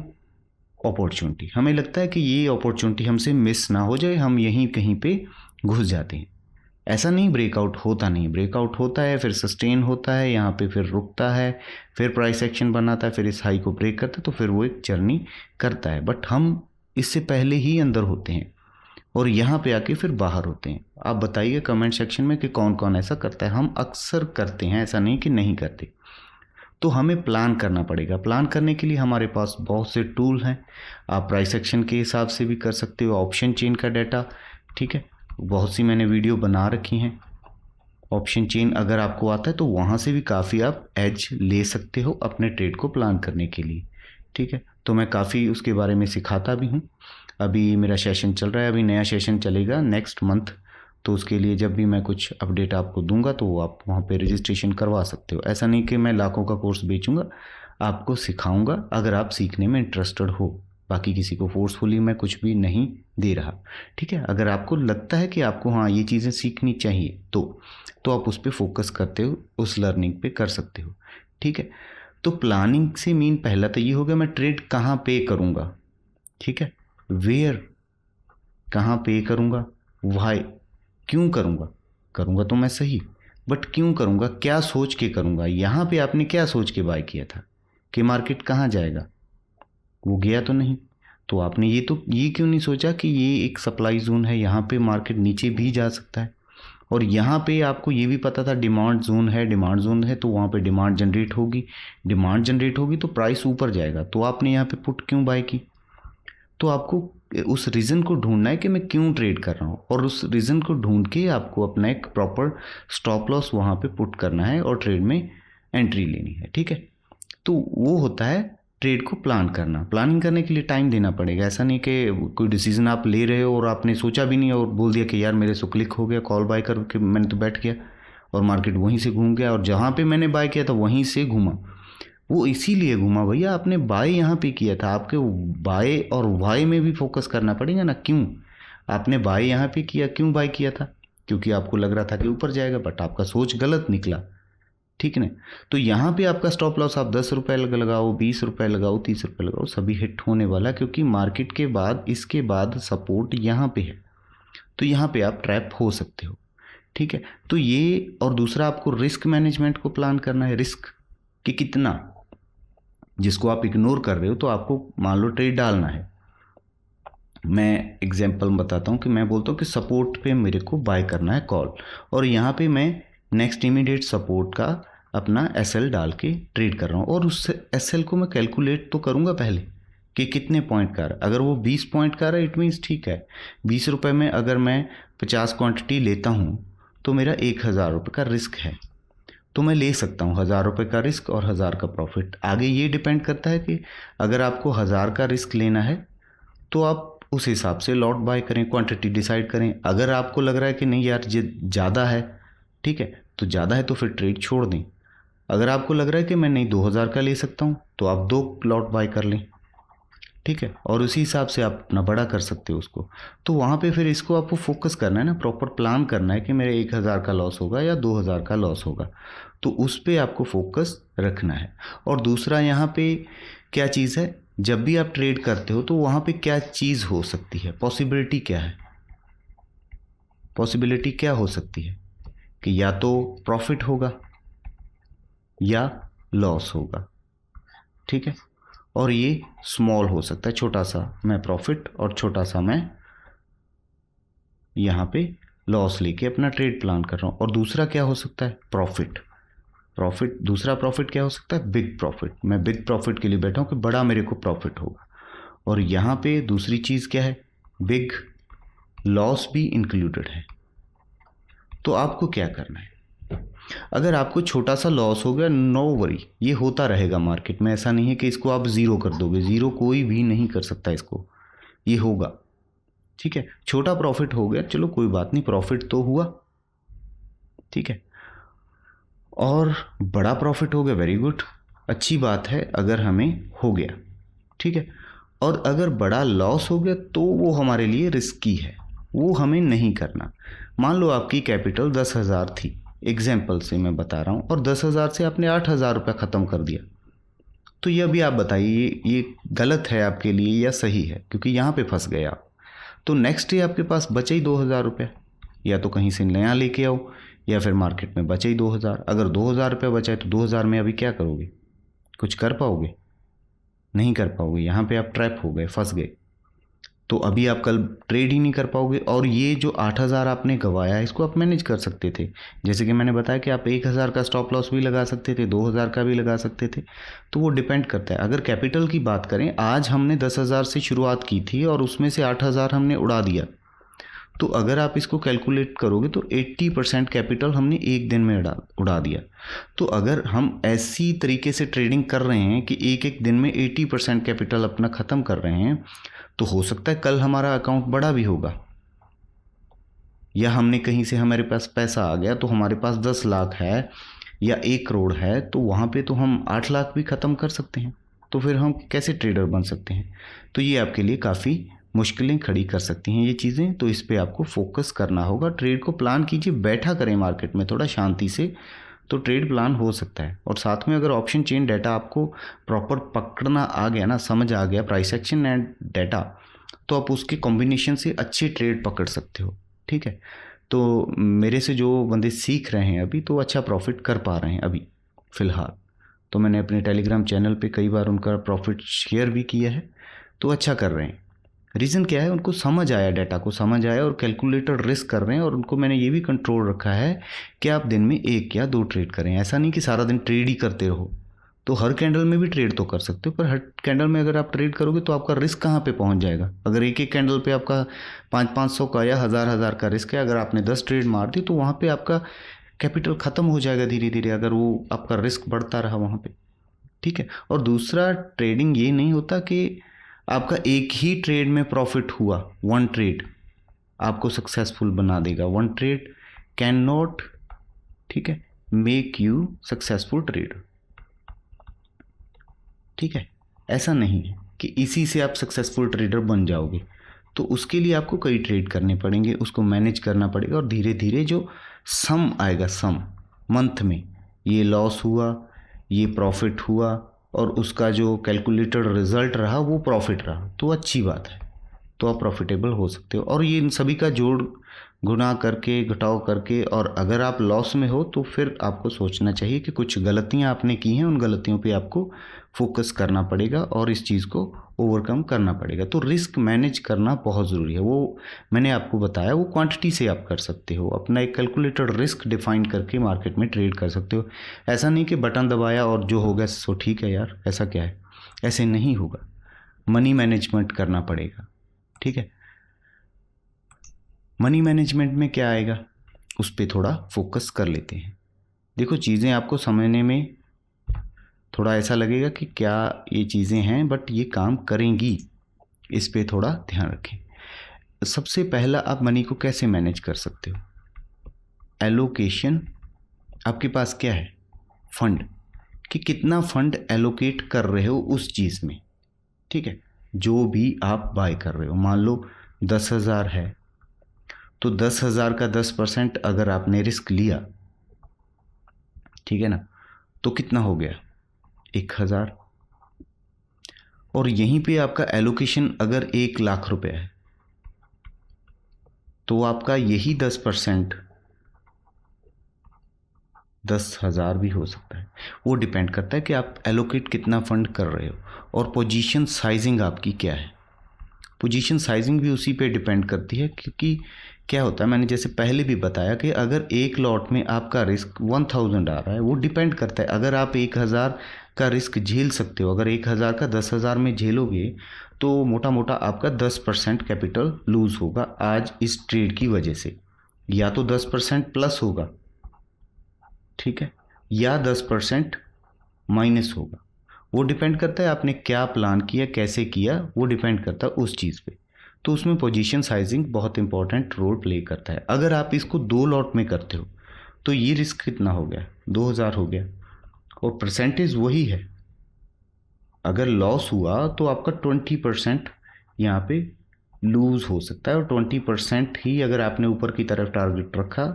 अपॉर्चुनिटी। हमें लगता है कि ये अपॉर्चुनिटी हमसे मिस ना हो जाए, हम यहीं कहीं पे घुस जाते हैं। ऐसा नहीं, ब्रेकआउट होता नहीं, ब्रेकआउट होता है, फिर सस्टेन होता है, यहाँ पे फिर रुकता है, फिर प्राइस एक्शन बनाता है, फिर इस हाई को ब्रेक करता है, तो फिर वो एक जर्नी करता है। बट हम इससे पहले ही अंदर होते हैं और यहाँ पे आके फिर बाहर होते हैं। आप बताइए कमेंट सेक्शन में कि कौन कौन ऐसा करता है। हम अक्सर करते हैं, ऐसा नहीं कि नहीं करते। तो हमें प्लान करना पड़ेगा। प्लान करने के लिए हमारे पास बहुत से टूल हैं। आप प्राइस एक्शन के हिसाब से भी कर सकते हो, ऑप्शन चेन का डाटा, ठीक है, बहुत सी मैंने वीडियो बना रखी हैं। ऑप्शन चेन अगर आपको आता है तो वहाँ से भी काफ़ी आप एज ले सकते हो अपने ट्रेड को प्लान करने के लिए, ठीक है। तो मैं काफ़ी उसके बारे में सिखाता भी हूँ। अभी मेरा सेशन चल रहा है, अभी नया सेशन चलेगा नेक्स्ट मंथ, तो उसके लिए जब भी मैं कुछ अपडेट आपको दूंगा तो आप वहाँ पे रजिस्ट्रेशन करवा सकते हो। ऐसा नहीं कि मैं लाखों का कोर्स बेचूंगा, आपको सिखाऊंगा अगर आप सीखने में इंटरेस्टेड हो। बाकी किसी को फोर्सफुली मैं कुछ भी नहीं दे रहा, ठीक है। अगर आपको लगता है कि आपको हाँ ये चीज़ें सीखनी चाहिए तो आप उस पर फोकस करते हो, उस लर्निंग पे कर सकते हो, ठीक है। तो प्लानिंग से मीन पहला तो ये हो गया मैं ट्रेड कहाँ पे करूँगा, ठीक है, वेयर कहाँ पे करूँगा, वाई क्यों करूँगा तो मैं सही, बट क्यों करूँगा, क्या सोच के करूँगा। यहाँ पे आपने क्या सोच के बाय किया था कि मार्केट कहाँ जाएगा, वो गया तो नहीं, तो आपने ये क्यों नहीं सोचा कि ये एक सप्लाई जोन है, यहाँ पे मार्केट नीचे भी जा सकता है। और यहाँ पे आपको ये भी पता था डिमांड जोन है तो वहाँ पे डिमांड जनरेट होगी तो प्राइस ऊपर जाएगा, तो आपने यहाँ पे पुट क्यों बाय की। तो आपको उस रीज़न को ढूंढना है कि मैं क्यों ट्रेड कर रहा हूँ, और उस रीज़न को ढूंढ के आपको अपना एक प्रॉपर स्टॉप लॉस वहाँ पे पुट करना है और ट्रेड में एंट्री लेनी है, ठीक है। तो वो होता है ट्रेड को प्लान करना। प्लानिंग करने के लिए टाइम देना पड़ेगा। ऐसा नहीं कि कोई डिसीजन आप ले रहे हो और आपने सोचा भी नहीं और बोल दिया कि यार मेरे से क्लिक हो गया, कॉल बाय करके मैंने तो बैठ गया और मार्केट वहीं से घूम गया और जहाँ पे मैंने बाय किया था वहीं से घूमा। वो इसीलिए घूमा भैया, आपने बाय यहाँ पे किया था। आपके बाय और वाई में भी फोकस करना पड़ेगा ना, क्यों आपने बाय यहाँ पे किया, क्यों बाय किया था, क्योंकि आपको लग रहा था कि ऊपर जाएगा, बट आपका सोच गलत निकला, ठीक है ना। तो यहाँ पे आपका स्टॉप लॉस आप 10 रुपये लगाओ, 20 रुपये लगाओ, 30 रुपये लगाओ, सभी हिट होने वाला, क्योंकि मार्केट के बाद इसके बाद सपोर्ट यहाँ पे है, तो यहाँ पे आप ट्रैप हो सकते हो, ठीक है। तो ये, और दूसरा आपको रिस्क मैनेजमेंट को प्लान करना है। रिस्क कि कितना, जिसको आप इग्नोर कर रहे हो, तो आपको मान लो ट्रेड डालना है। मैं एग्जांपल बताता हूँ कि मैं बोलता हूँ कि सपोर्ट पे मेरे को बाय करना है कॉल, और यहाँ पे मैं नेक्स्ट इमीडिएट सपोर्ट का अपना एसएल डाल के ट्रेड कर रहा हूँ, और उस एसएल को मैं कैलकुलेट तो करूँगा पहले कि कितने पॉइंट का है। अगर वो 20 पॉइंट का रहा इट मीन्स ठीक है, 20 रुपये में अगर मैं 50 क्वांटिटी लेता हूँ तो मेरा 1000 रुपये का रिस्क है, तो मैं ले सकता हूँ 1000 रुपये का रिस्क और 1000 का प्रॉफिट। आगे ये डिपेंड करता है कि अगर आपको 1000 का रिस्क लेना है तो आप उस हिसाब से लॉट बाय करें, क्वांटिटी डिसाइड करें। अगर आपको लग रहा है कि नहीं यार ये ज़्यादा है, ठीक है, तो ज़्यादा है तो फिर ट्रेड छोड़ दें। अगर आपको लग रहा है कि मैं नहीं 2000 का ले सकता हूँ तो आप 2 लॉट बाय कर लें, ठीक है, और उसी हिसाब से आप अपना बड़ा कर सकते हो उसको। तो वहाँ पे फिर इसको आपको फोकस करना है ना, प्रॉपर प्लान करना है कि मेरे 1000 का लॉस होगा या 2000 का लॉस होगा, तो उस पर आपको फोकस रखना है। और दूसरा यहाँ पे क्या चीज़ है, जब भी आप ट्रेड करते हो तो वहाँ पे क्या चीज़ हो सकती है, पॉसिबिलिटी क्या है, पॉसिबिलिटी क्या हो सकती है कि या तो प्रॉफिट होगा या लॉस होगा, ठीक है। और ये स्मॉल हो सकता है, छोटा सा मैं प्रॉफिट और छोटा सा मैं यहाँ पे लॉस लेके अपना ट्रेड प्लान कर रहा हूँ। और दूसरा क्या हो सकता है, प्रॉफिट दूसरा प्रॉफिट क्या हो सकता है, बिग प्रॉफिट। मैं बिग प्रॉफिट के लिए बैठा हूँ कि बड़ा मेरे को प्रॉफिट होगा। और यहाँ पे दूसरी चीज़ क्या है, बिग लॉस भी इंक्लूडेड है, तो आपको क्या करना है, अगर आपको छोटा सा लॉस हो गया, नो वरी, ये होता रहेगा मार्केट में। ऐसा नहीं है कि इसको आप ज़ीरो कर दोगे, ज़ीरो कोई भी नहीं कर सकता इसको, ये होगा। ठीक है, छोटा प्रॉफिट हो गया, चलो कोई बात नहीं, प्रॉफिट तो हुआ। ठीक है, और बड़ा प्रॉफिट हो गया, वेरी गुड, अच्छी बात है अगर हमें हो गया। ठीक है, और अगर बड़ा लॉस हो गया तो वो हमारे लिए रिस्की है, वो हमें नहीं करना। मान लो आपकी कैपिटल 10,000 थी, एग्जाम्पल से मैं बता रहा हूँ, और 10,000 से आपने 8,000 रुपये ख़त्म कर दिया, तो ये अभी आप बताइए ये गलत है आपके लिए या सही है, क्योंकि यहाँ पे फंस गए आप। तो नेक्स्ट डे आपके पास बचे ही 2,000 रुपये, या तो कहीं से नया लेके आओ या फिर मार्केट में बचे ही 2,000। अगर 2,000 रुपये बचा है तो 2,000 में अभी क्या करोगे, कुछ कर पाओगे, नहीं कर पाओगे। यहाँ पे आप ट्रैप हो गए, फंस गए, तो अभी आप कल ट्रेड ही नहीं कर पाओगे। और ये जो 8,000 आपने गंवाया, इसको आप मैनेज कर सकते थे। जैसे कि मैंने बताया कि आप 1,000 का स्टॉप लॉस भी लगा सकते थे, 2,000 का भी लगा सकते थे, तो वो डिपेंड करता है। अगर कैपिटल की बात करें, आज हमने 10,000 से शुरुआत की थी और उसमें से 8,000 हमने उड़ा दिया, तो अगर आप इसको कैलकुलेट करोगे तो 80% कैपिटल हमने एक दिन में उड़ा दिया। तो अगर हम ऐसी तरीके से ट्रेडिंग कर रहे हैं कि एक एक दिन में 80% कैपिटल अपना ख़त्म कर रहे हैं, तो हो सकता है कल हमारा अकाउंट बड़ा भी होगा, या हमने कहीं से हमारे पास पैसा आ गया, तो हमारे पास 10 लाख है या 1 करोड़ है, तो वहाँ पे तो हम 8 लाख भी ख़त्म कर सकते हैं। तो फिर हम कैसे ट्रेडर बन सकते हैं? तो ये आपके लिए काफ़ी मुश्किलें खड़ी कर सकती हैं ये चीज़ें, तो इस पे आपको फोकस करना होगा। ट्रेड को प्लान कीजिए, बैठा करें मार्केट में थोड़ा शांति से, तो ट्रेड प्लान हो सकता है। और साथ में अगर ऑप्शन चेन डाटा आपको प्रॉपर पकड़ना आ गया ना, समझ आ गया प्राइस एक्शन एंड डाटा, तो आप उसके कॉम्बिनेशन से अच्छे ट्रेड पकड़ सकते हो। ठीक है, तो मेरे से जो बंदे सीख रहे हैं अभी, तो अच्छा प्रॉफिट कर पा रहे हैं अभी फ़िलहाल। तो मैंने अपने टेलीग्राम चैनल पे कई बार उनका प्रॉफिट शेयर भी किया है, तो अच्छा कर रहे हैं। रीज़न क्या है, उनको समझ आया, डाटा को समझ आया और कैलकुलेटेड रिस्क कर रहे हैं। और उनको मैंने ये भी कंट्रोल रखा है कि आप दिन में 1 या 2 ट्रेड करें। ऐसा नहीं कि सारा दिन ट्रेड ही करते रहो, तो हर कैंडल में भी ट्रेड तो कर सकते हो, पर हर कैंडल में अगर आप ट्रेड करोगे तो आपका रिस्क कहाँ पे पहुँच जाएगा। अगर एक एक कैंडल पे आपका 500-500 का या 1,000-1,000 का रिस्क है, अगर आपने 10 ट्रेड मार दी तो वहाँ पे आपका कैपिटल ख़त्म हो जाएगा धीरे धीरे, अगर वो आपका रिस्क बढ़ता रहा वहाँ पे। ठीक है, और दूसरा, ट्रेडिंग ये नहीं होता कि आपका एक ही ट्रेड में प्रॉफिट हुआ, वन ट्रेड आपको सक्सेसफुल बना देगा। वन ट्रेड कैन नॉट, ठीक है, मेक यू सक्सेसफुल ट्रेडर। ठीक है, ऐसा नहीं है कि इसी से आप सक्सेसफुल ट्रेडर बन जाओगे। तो उसके लिए आपको कई ट्रेड करने पड़ेंगे, उसको मैनेज करना पड़ेगा, और धीरे धीरे जो सम आएगा, सम मंथ में, ये लॉस हुआ, ये प्रॉफिट हुआ, और उसका जो कैलकुलेटेड रिजल्ट रहा वो प्रॉफिट रहा, तो अच्छी बात है, तो आप प्रॉफिटेबल हो सकते हो। और ये इन सभी का जोड़ गुना करके, घटाव करके, और अगर आप लॉस में हो तो फिर आपको सोचना चाहिए कि कुछ गलतियां आपने की हैं, उन गलतियों पे आपको फोकस करना पड़ेगा और इस चीज़ को ओवरकम करना पड़ेगा। तो रिस्क मैनेज करना बहुत ज़रूरी है, वो मैंने आपको बताया, वो क्वांटिटी से आप कर सकते हो, अपना एक कैलकुलेटेड रिस्क डिफाइन करके मार्केट में ट्रेड कर सकते हो। ऐसा नहीं कि बटन दबाया और जो हो गया सो ठीक है यार, ऐसा क्या है, ऐसे नहीं होगा। मनी मैनेजमेंट करना पड़ेगा। ठीक है, मनी मैनेजमेंट में क्या आएगा, उस पर थोड़ा फोकस कर लेते हैं। देखो, चीज़ें आपको समझने में थोड़ा ऐसा लगेगा कि क्या ये चीज़ें हैं, बट ये काम करेंगी, इस पे थोड़ा ध्यान रखें। सबसे पहला, आप मनी को कैसे मैनेज कर सकते हो? एलोकेशन, आपके पास क्या है, फंड, कि कितना फंड एलोकेट कर रहे हो उस चीज़ में। ठीक है, जो भी आप बाय कर रहे हो, मान लो 10,000 है, तो 10,000 का 10% अगर आपने रिस्क लिया, ठीक है ना, तो कितना हो गया, 1,000। और यहीं पे आपका एलोकेशन अगर 1,00,000 रुपये है, तो आपका यही 10% 10,000 भी हो सकता है। वो डिपेंड करता है कि आप एलोकेट कितना फंड कर रहे हो, और पोजीशन साइजिंग आपकी क्या है। पोजीशन साइजिंग भी उसी पे डिपेंड करती है, क्योंकि क्या होता है, मैंने जैसे पहले भी बताया कि अगर एक लॉट में आपका रिस्क 1,000 आ रहा है, वो डिपेंड करता है। अगर आप 1,000 का रिस्क झेल सकते हो, अगर 1,000 का 10,000 में झेलोगे, तो मोटा मोटा आपका 10% कैपिटल लूज़ होगा आज इस ट्रेड की वजह से। या तो 10% प्लस होगा, ठीक है, या 10% माइनस होगा। वो डिपेंड करता है आपने क्या प्लान किया, कैसे किया, वो डिपेंड करता है उस चीज़ पे। तो उसमें पोजीशन साइजिंग बहुत इंपॉर्टेंट रोल प्ले करता है। अगर आप इसको 2 लॉट में करते हो तो ये रिस्क कितना हो गया, 2000 हो गया, और परसेंटेज वही है। अगर लॉस हुआ तो आपका 20% यहाँ पे लूज हो सकता है, और 20% ही अगर आपने ऊपर की तरफ टारगेट रखा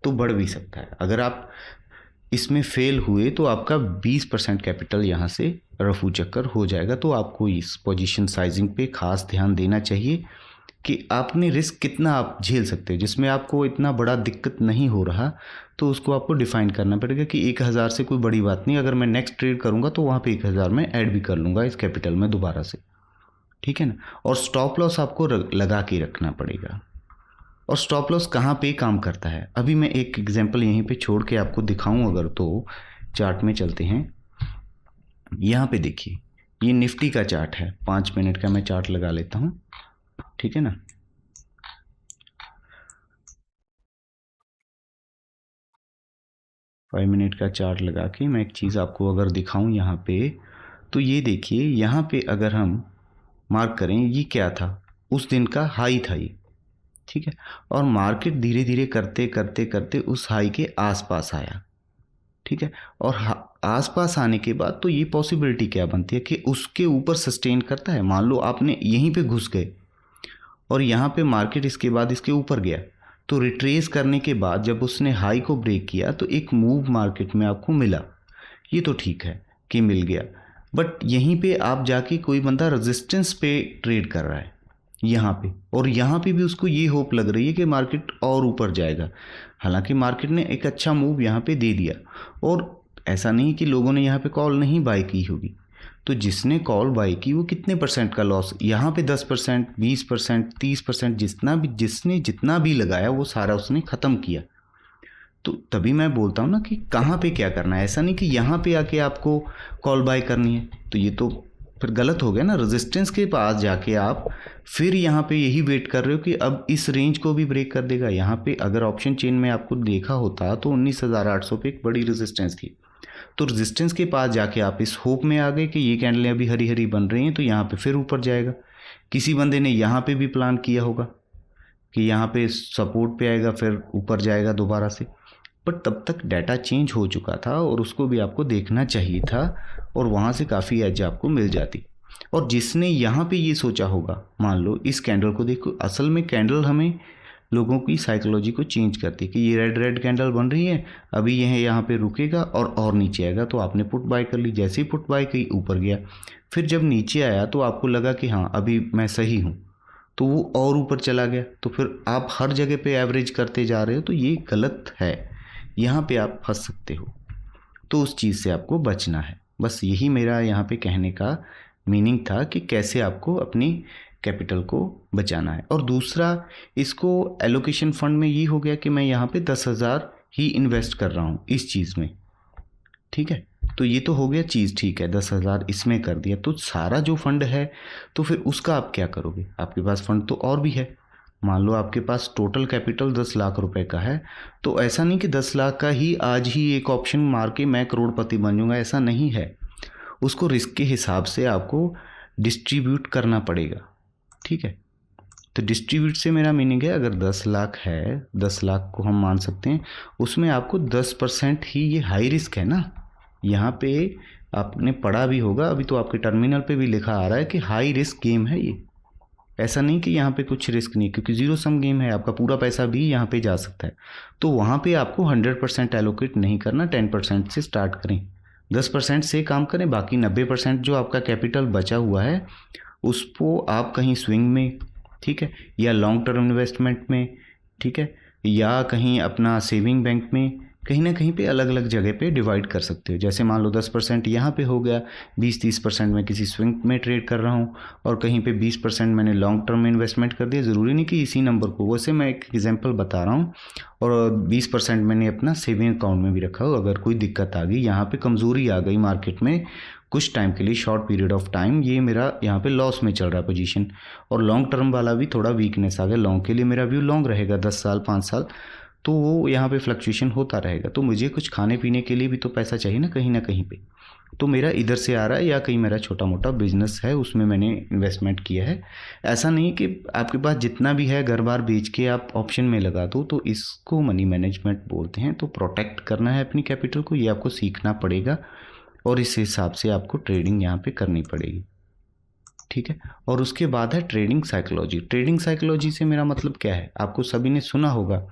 तो बढ़ भी सकता है। अगर आप इसमें फेल हुए तो आपका 20% कैपिटल यहाँ से रफू चक्कर हो जाएगा। तो आपको इस पोजीशन साइजिंग पे खास ध्यान देना चाहिए कि आपने रिस्क कितना आप झेल सकते हो, जिसमें आपको इतना बड़ा दिक्कत नहीं हो रहा, तो उसको आपको डिफाइन करना पड़ेगा कि 1000 से कोई बड़ी बात नहीं, अगर मैं नेक्स्ट ट्रेड करूँगा तो वहाँ पे 1000 में ऐड भी कर लूँगा इस कैपिटल में दोबारा से, ठीक है ना। और स्टॉप लॉस आपको लगा के रखना पड़ेगा। और स्टॉप लॉस कहाँ पे काम करता है, अभी मैं एक एग्जांपल यहीं पे छोड़ के आपको दिखाऊं अगर, तो चार्ट में चलते हैं। यहाँ पे देखिए, ये निफ्टी का चार्ट है, 5 मिनट का मैं चार्ट लगा लेता हूँ, ठीक है ना। फाइव मिनट का चार्ट लगा के मैं एक चीज़ आपको अगर दिखाऊं यहाँ पे, तो ये देखिए, यहाँ पे अगर हम मार्क करें, ये क्या था, उस दिन का हाई था ये, ठीक है। और मार्केट धीरे धीरे करते करते करते उस हाई के आसपास आया, ठीक है। और आसपास आने के बाद तो ये पॉसिबिलिटी क्या बनती है कि उसके ऊपर सस्टेन करता है। मान लो आपने यहीं पे घुस गए और यहाँ पे मार्केट इसके बाद इसके ऊपर गया, तो रिट्रेस करने के बाद जब उसने हाई को ब्रेक किया तो एक मूव मार्केट में आपको मिला, ये तो ठीक है कि मिल गया। बट यहीं पे आप जाके कोई बंदा रेजिस्टेंस पे ट्रेड कर रहा है यहाँ पे, और यहाँ पे भी उसको ये होप लग रही है कि मार्केट और ऊपर जाएगा। हालांकि मार्केट ने एक अच्छा मूव यहाँ पे दे दिया, और ऐसा नहीं कि लोगों ने यहाँ पे कॉल नहीं बाय की होगी। तो जिसने कॉल बाय की वो कितने परसेंट का लॉस, यहाँ पे 10%, 20%, 30%, जिसने जितना भी लगाया वो सारा उसने ख़त्म किया। तो तभी मैं बोलता हूँ ना कि कहाँ पे क्या करना है, ऐसा नहीं कि यहाँ पे आके आपको कॉल बाय करनी है, तो ये तो फिर गलत हो गया ना। रेजिस्टेंस के पास जाके आप फिर यहाँ पे यही वेट कर रहे हो कि अब इस रेंज को भी ब्रेक कर देगा। यहाँ पे अगर ऑप्शन चेन में आपको देखा होता तो 19,800 पे एक बड़ी रेजिस्टेंस थी, तो रेजिस्टेंस के पास जाके आप इस होप में आ गए कि ये कैंडलें अभी हरी हरी बन रही हैं तो यहाँ पे फिर ऊपर जाएगा। किसी बंदे ने यहाँ पे भी प्लान किया होगा कि यहाँ पे सपोर्ट पे आएगा फिर ऊपर जाएगा दोबारा से, बट तब तक डाटा चेंज हो चुका था और उसको भी आपको देखना चाहिए था, और वहाँ से काफ़ी एज आपको मिल जाती। और जिसने यहाँ पे ये सोचा होगा, मान लो इस कैंडल को देखो, असल में कैंडल हमें लोगों की साइकोलॉजी को चेंज करती है कि ये रेड रेड कैंडल बन रही है, अभी यह यहाँ पे रुकेगा और नीचे आएगा, तो आपने पुट बाय कर ली। जैसे ही पुट बाय की ऊपर गया, फिर जब नीचे आया तो आपको लगा कि हाँ अभी मैं सही हूँ, तो वो और ऊपर चला गया, तो फिर आप हर जगह पे एवरेज करते जा रहे हो, तो ये गलत है, यहाँ पे आप फंस सकते हो। तो उस चीज़ से आपको बचना है। बस यही मेरा यहाँ पे कहने का मीनिंग था कि कैसे आपको अपनी कैपिटल को बचाना है। और दूसरा, इसको एलोकेशन फंड में ये हो गया कि मैं यहाँ पे 10,000 ही इन्वेस्ट कर रहा हूँ इस चीज़ में, ठीक है। तो ये तो हो गया चीज़, ठीक है, 10,000 इसमें कर दिया, तो सारा जो फंड है तो फिर उसका आप क्या करोगे, आपके पास फंड तो और भी है। मान लो आपके पास टोटल कैपिटल 10 लाख रुपए का है, तो ऐसा नहीं कि 10 लाख का ही आज ही एक ऑप्शन मार के मैं करोड़पति बन जाऊंगा, ऐसा नहीं है। उसको रिस्क के हिसाब से आपको डिस्ट्रीब्यूट करना पड़ेगा, ठीक है। तो डिस्ट्रीब्यूट से मेरा मीनिंग है, अगर 10 लाख है, 10 लाख को हम मान सकते हैं, उसमें आपको 10% ही, ये हाई रिस्क है ना, यहाँ पे आपने पढ़ा भी होगा, अभी तो आपके टर्मिनल पे भी लिखा आ रहा है कि हाई रिस्क गेम है ये। ऐसा नहीं कि यहाँ पे कुछ रिस्क नहीं, क्योंकि जीरो सम गेम है, आपका पूरा पैसा भी यहाँ पे जा सकता है। तो वहाँ पे आपको 100% एलोकेट नहीं करना, 10% से स्टार्ट करें, 10% से काम करें, बाकी 90% जो आपका कैपिटल बचा हुआ है उसको आप कहीं स्विंग में, ठीक है, या लॉन्ग टर्म इन्वेस्टमेंट में, ठीक है, या कहीं अपना सेविंग बैंक में, कहीं ना कहीं पे अलग अलग जगह पे डिवाइड कर सकते हो। जैसे मान लो 10% यहाँ पे हो गया, 20-30% मैं किसी स्विंग में ट्रेड कर रहा हूँ, और कहीं पे 20% मैंने लॉन्ग टर्म में इन्वेस्टमेंट कर दिया। ज़रूरी नहीं कि इसी नंबर को, वैसे मैं एक एग्जांपल बता रहा हूँ। और 20% मैंने अपना सेविंग अकाउंट में भी रखा हो, अगर कोई दिक्कत आ गई, यहाँ पे कमज़ोरी आ गई मार्केट में कुछ टाइम के लिए, शॉर्ट पीरियड ऑफ टाइम, ये मेरा यहाँ पे लॉस में चल रहा है पोजीशन, और लॉन्ग टर्म वाला भी थोड़ा वीकनेस आ गया, लॉन्ग के लिए मेरा व्यू लॉन्ग रहेगा 10 साल 5 साल, तो वो यहाँ पे फ्लक्चुएशन होता रहेगा। तो मुझे कुछ खाने पीने के लिए भी तो पैसा चाहिए ना कहीं पे। तो मेरा इधर से आ रहा है, या कहीं मेरा छोटा मोटा बिजनेस है उसमें मैंने इन्वेस्टमेंट किया है। ऐसा नहीं कि आपके पास जितना भी है घर बार बेच के आप ऑप्शन में लगा दो, तो इसको मनी मैनेजमेंट बोलते हैं। तो प्रोटेक्ट करना है अपनी कैपिटल को, ये आपको सीखना पड़ेगा और इस हिसाब से आपको ट्रेडिंग यहाँ पे करनी पड़ेगी, ठीक है। और उसके बाद है ट्रेडिंग साइकोलॉजी। ट्रेडिंग साइकोलॉजी से मेरा मतलब क्या है, आपको सभी ने सुना होगा।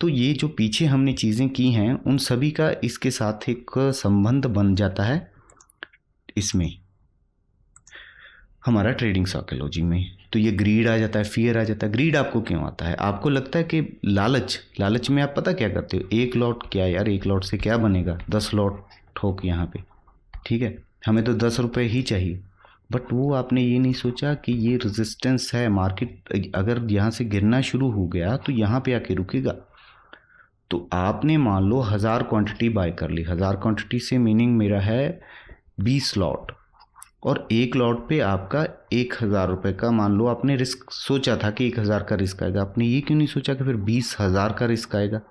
तो ये जो पीछे हमने चीज़ें की हैं उन सभी का इसके साथ एक संबंध बन जाता है इसमें, हमारा ट्रेडिंग साइकोलॉजी में। तो ये ग्रीड आ जाता है, फियर आ जाता है। ग्रीड आपको क्यों आता है? आपको लगता है कि लालच में आप पता क्या करते हो, एक लॉट क्या यार, एक लॉट से क्या बनेगा, 10 लॉट ठोक यहाँ पे, ठीक है, हमें तो 10 रुपये ही चाहिए। बट वो आपने ये नहीं सोचा कि ये रेजिस्टेंस है, मार्केट अगर यहाँ से गिरना शुरू हो गया तो यहाँ पे आके रुकेगा। तो आपने मान लो 1000 क्वांटिटी बाय कर ली। 1000 क्वांटिटी से मीनिंग मेरा है 20 लॉट, और एक लॉट पे आपका 1000 रुपये का मान लो आपने रिस्क सोचा था कि 1000 का रिस्क आएगा। आपने ये क्यों नहीं सोचा कि फिर 20,000 का रिस्क आएगा?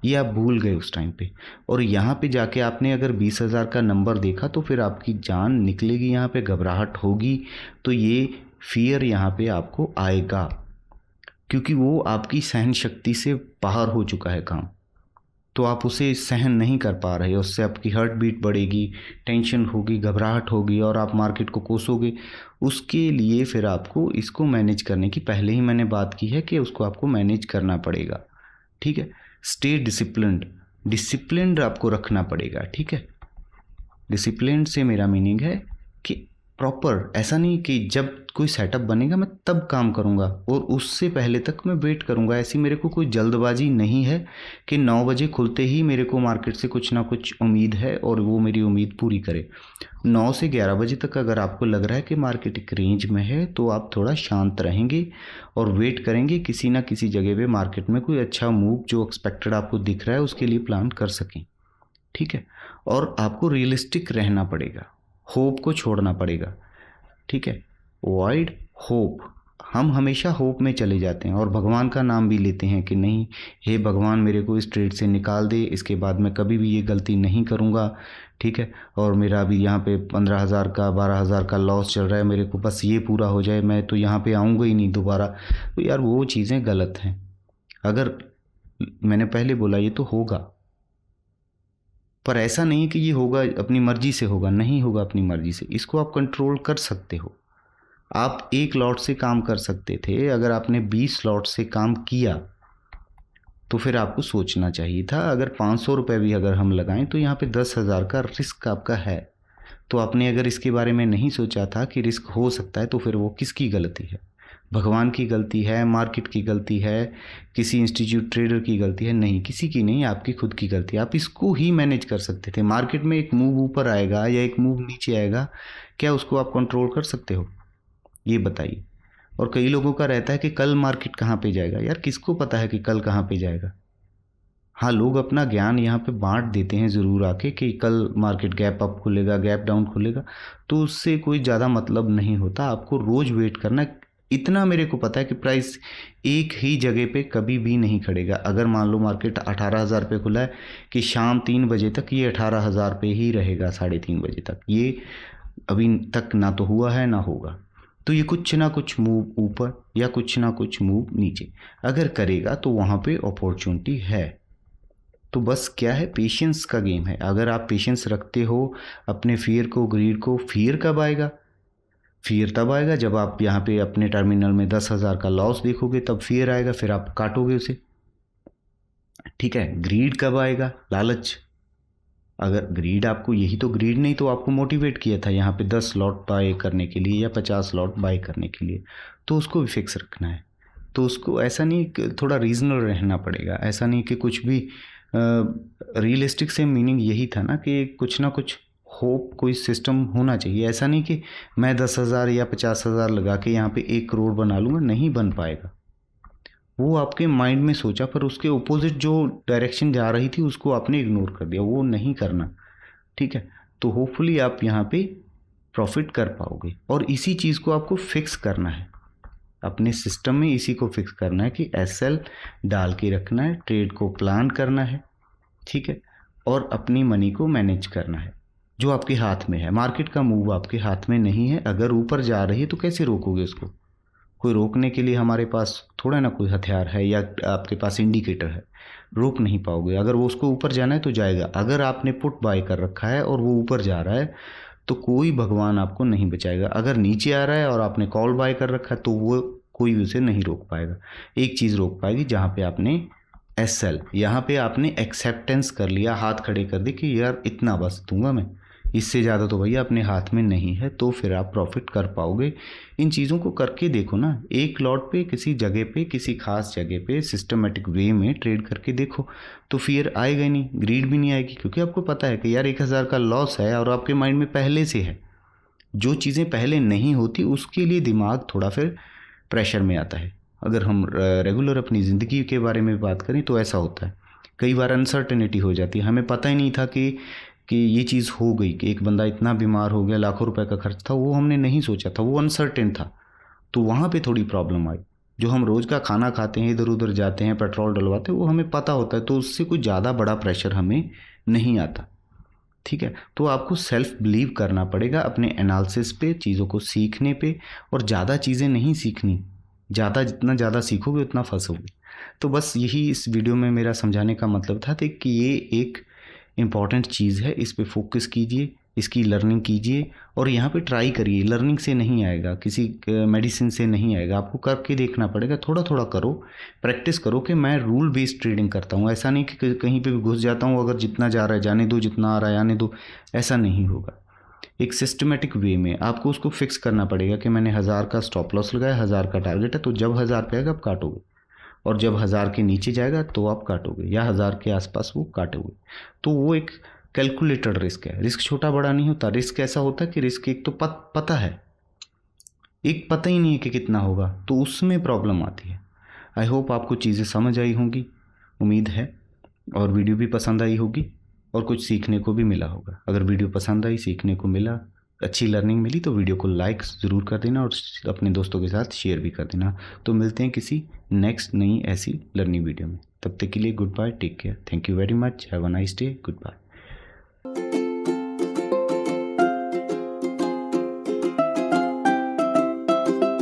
ये आप भूल गए उस टाइम पे। और यहाँ पे जाके आपने अगर 20,000 का नंबर देखा तो फिर आपकी जान निकलेगी, यहाँ पे घबराहट होगी। तो ये फियर यहाँ पे आपको आएगा, क्योंकि वो आपकी सहन शक्ति से बाहर हो चुका है काम। तो आप उसे सहन नहीं कर पा रहे, उससे आपकी हार्ट बीट बढ़ेगी, टेंशन होगी, घबराहट होगी और आप मार्केट को कोसोगे। उसके लिए फिर आपको इसको मैनेज करने की पहले ही मैंने बात की है कि उसको आपको मैनेज करना पड़ेगा, ठीक है। स्टे डिसिप्लिन्ड आपको रखना पड़ेगा, ठीक है। डिसिप्लिन से मेरा मीनिंग है कि प्रॉपर, ऐसा नहीं कि जब कोई सेटअप बनेगा मैं तब काम करूंगा और उससे पहले तक मैं वेट करूंगा। ऐसी मेरे को कोई जल्दबाजी नहीं है कि 9 बजे खुलते ही मेरे को मार्केट से कुछ ना कुछ उम्मीद है और वो मेरी उम्मीद पूरी करे। 9 से 11 बजे तक अगर आपको लग रहा है कि मार्केट एक रेंज में है तो आप थोड़ा शांत रहेंगे और वेट करेंगे किसी ना किसी जगह पे मार्केट में कोई अच्छा मूव जो एक्सपेक्टेड आपको दिख रहा है उसके लिए प्लान कर सकें, ठीक है। और आपको रियलिस्टिक रहना पड़ेगा, होप को छोड़ना पड़ेगा, ठीक है। अवॉइड होप, हम हमेशा होप में चले जाते हैं और भगवान का नाम भी लेते हैं कि नहीं, हे भगवान मेरे को इस ट्रेड से निकाल दे, इसके बाद मैं कभी भी ये गलती नहीं करूँगा, ठीक है। और मेरा अभी यहाँ पे 15,000 का 12,000 का लॉस चल रहा है, मेरे को बस ये पूरा हो जाए, मैं तो यहाँ पे आऊँगा ही नहीं दोबारा। तो यार वो चीज़ें गलत हैं। अगर मैंने पहले बोला ये तो होगा, पर ऐसा नहीं कि ये होगा अपनी मर्जी से होगा, नहीं होगा अपनी मर्जी से। इसको आप कंट्रोल कर सकते हो। आप एक लॉट से काम कर सकते थे, अगर आपने 20 लॉट से काम किया तो फिर आपको सोचना चाहिए था। अगर 500 रुपये भी अगर हम लगाएं तो यहाँ पे 10,000 का रिस्क आपका है। तो आपने अगर इसके बारे में नहीं सोचा था कि रिस्क हो सकता है, तो फिर वो किसकी गलती है? भगवान की गलती है, मार्केट की गलती है, किसी इंस्टीट्यूट ट्रेडर की गलती है? नहीं, किसी की नहीं, आपकी खुद की गलती है। आप इसको ही मैनेज कर सकते थे। मार्केट में एक मूव ऊपर आएगा या एक मूव नीचे आएगा, क्या उसको आप कंट्रोल कर सकते हो? ये बताइए। और कई लोगों का रहता है कि कल मार्केट कहाँ पे जाएगा। यार किसको पता है कि कल कहाँ पे जाएगा? हाँ, लोग अपना ज्ञान यहाँ पे बांट देते हैं ज़रूर आके कि कल मार्केट गैप अप खुलेगा, गैप डाउन खुलेगा, तो उससे कोई ज़्यादा मतलब नहीं होता। आपको रोज़ वेट करना है। इतना मेरे को पता है कि प्राइस एक ही जगह पे कभी भी नहीं खड़ेगा। अगर मान लो मार्केट 18,000 पे खुला है कि शाम 3 बजे तक ये 18,000 पे ही रहेगा, 3:30 बजे तक। ये अभी तक ना तो हुआ है ना होगा। तो ये कुछ ना कुछ मूव ऊपर या कुछ ना कुछ मूव नीचे अगर करेगा तो वहाँ पे अपॉर्चुनिटी है। तो बस क्या है, पेशेंस का गेम है। अगर आप पेशेंस रखते हो अपने फियर को, ग्रीड को, फियर कब आएगा? फियर तब आएगा जब आप यहाँ पे अपने टर्मिनल में 10,000 का लॉस देखोगे, तब फियर आएगा, फिर आप काटोगे उसे, ठीक है। ग्रीड कब आएगा? लालच। अगर ग्रीड आपको, यही तो ग्रीड नहीं तो आपको मोटिवेट किया था यहाँ पे 10 लॉट बाय करने के लिए या 50 लॉट बाय करने के लिए, तो उसको भी फिक्स रखना है। तो उसको ऐसा नहीं, थोड़ा रीजनल रहना पड़ेगा। ऐसा नहीं कि कुछ भी रियलिस्टिक से मीनिंग यही था ना कि कुछ ना कुछ होप, कोई सिस्टम होना चाहिए। ऐसा नहीं कि मैं 10,000 या 50,000 लगा के यहाँ पे 1 करोड़ बना लूँगा, नहीं बन पाएगा। वो आपके माइंड में सोचा पर उसके ओपोजिट जो डायरेक्शन जा रही थी उसको आपने इग्नोर कर दिया, वो नहीं करना, ठीक है। तो होपफुली आप यहाँ पे प्रॉफिट कर पाओगे और इसी चीज़ को आपको फिक्स करना है। अपने सिस्टम में इसी को फिक्स करना है कि SL डाल के रखना है, ट्रेड को प्लान करना है, ठीक है, और अपनी मनी को मैनेज करना है जो आपके हाथ में है। मार्केट का मूव आपके हाथ में नहीं है। अगर ऊपर जा रही है तो कैसे रोकोगे उसको? कोई रोकने के लिए हमारे पास थोड़ा ना कोई हथियार है या आपके पास इंडिकेटर है, रोक नहीं पाओगे। अगर वो उसको ऊपर जाना है तो जाएगा। अगर आपने पुट बाय कर रखा है और वो ऊपर जा रहा है तो कोई भगवान आपको नहीं बचाएगा। अगर नीचे आ रहा है और आपने कॉल बाय कर रखा है तो वो कोई भी उसे नहीं रोक पाएगा। एक चीज़ रोक पाएगी, जहाँ पे आपने SL, यहाँ पे आपने एक्सेप्टेंस कर लिया, हाथ खड़े कर दी कि यार इतना बस दूंगा मैं, इससे ज़्यादा तो भैया अपने हाथ में नहीं है, तो फिर आप प्रॉफिट कर पाओगे। इन चीज़ों को करके देखो ना, एक लॉट पे किसी जगह पे, किसी खास जगह पे सिस्टमेटिक वे में ट्रेड करके देखो, तो फियर आएगा ही नहीं, ग्रीड भी नहीं आएगी, क्योंकि आपको पता है कि यार 1000 का लॉस है और आपके माइंड में पहले से है। जो चीज़ें पहले नहीं होती उसके लिए दिमाग थोड़ा फिर प्रेशर में आता है। अगर हम रेगुलर अपनी ज़िंदगी के बारे में बात करें तो ऐसा होता है, कई बार अनसर्टेनिटी हो जाती है। हमें पता ही नहीं था कि ये चीज़ हो गई, कि एक बंदा इतना बीमार हो गया, लाखों रुपए का खर्च था, वो हमने नहीं सोचा था, वो अनसर्टेन था, तो वहाँ पे थोड़ी प्रॉब्लम आई। जो हम रोज़ का खाना खाते हैं, इधर उधर जाते हैं, पेट्रोल डलवाते हैं, वो हमें पता होता है, तो उससे कोई ज़्यादा बड़ा प्रेशर हमें नहीं आता, ठीक है। तो आपको सेल्फ बिलीव करना पड़ेगा अपने एनालिसिस पे, चीज़ों को सीखने पे, और ज़्यादा चीज़ें नहीं सीखनी, ज़्यादा जितना ज़्यादा सीखोगे उतना फंसोगे। तो बस यही इस वीडियो में मेरा समझाने का मतलब था कि ये एक इम्पॉर्टेंट चीज़ है, इस पे फोकस कीजिए, इसकी लर्निंग कीजिए, और यहाँ पे ट्राई करिए। लर्निंग से नहीं आएगा, किसी मेडिसिन से नहीं आएगा, आपको करके देखना पड़ेगा। थोड़ा थोड़ा करो, प्रैक्टिस करो कि मैं रूल बेस्ड ट्रेडिंग करता हूँ। ऐसा नहीं कि कहीं पे भी घुस जाता हूँ, अगर जितना जा रहा है जाने दो, जितना आ रहा है आने दो, ऐसा नहीं होगा। एक सिस्टमेटिक वे में आपको उसको फिक्स करना पड़ेगा कि मैंने 1000 का स्टॉप लॉस लगाया, 1000 का टारगेट है, तो जब 1000 पे आएगा आप काटोगे, और जब 1000 के नीचे जाएगा तो आप काटोगे, या 1000 के आसपास वो काटोगे। तो वो एक कैलकुलेटेड रिस्क है। रिस्क छोटा बड़ा नहीं होता। रिस्क ऐसा होता है कि रिस्क एक तो पता है, एक पता ही नहीं है कि कितना होगा, तो उसमें प्रॉब्लम आती है। आई होप आपको चीज़ें समझ आई होंगी, उम्मीद है, और वीडियो भी पसंद आई होगी और कुछ सीखने को भी मिला होगा। अगर वीडियो पसंद आई, सीखने को मिला, अच्छी लर्निंग मिली, तो वीडियो को लाइक ज़रूर कर देना और अपने दोस्तों के साथ शेयर भी कर देना। तो मिलते हैं किसी नेक्स्ट नई ऐसी लर्निंग वीडियो में। तब तक के लिए goodbye, take care, thank you very much, have a nice day, good bye.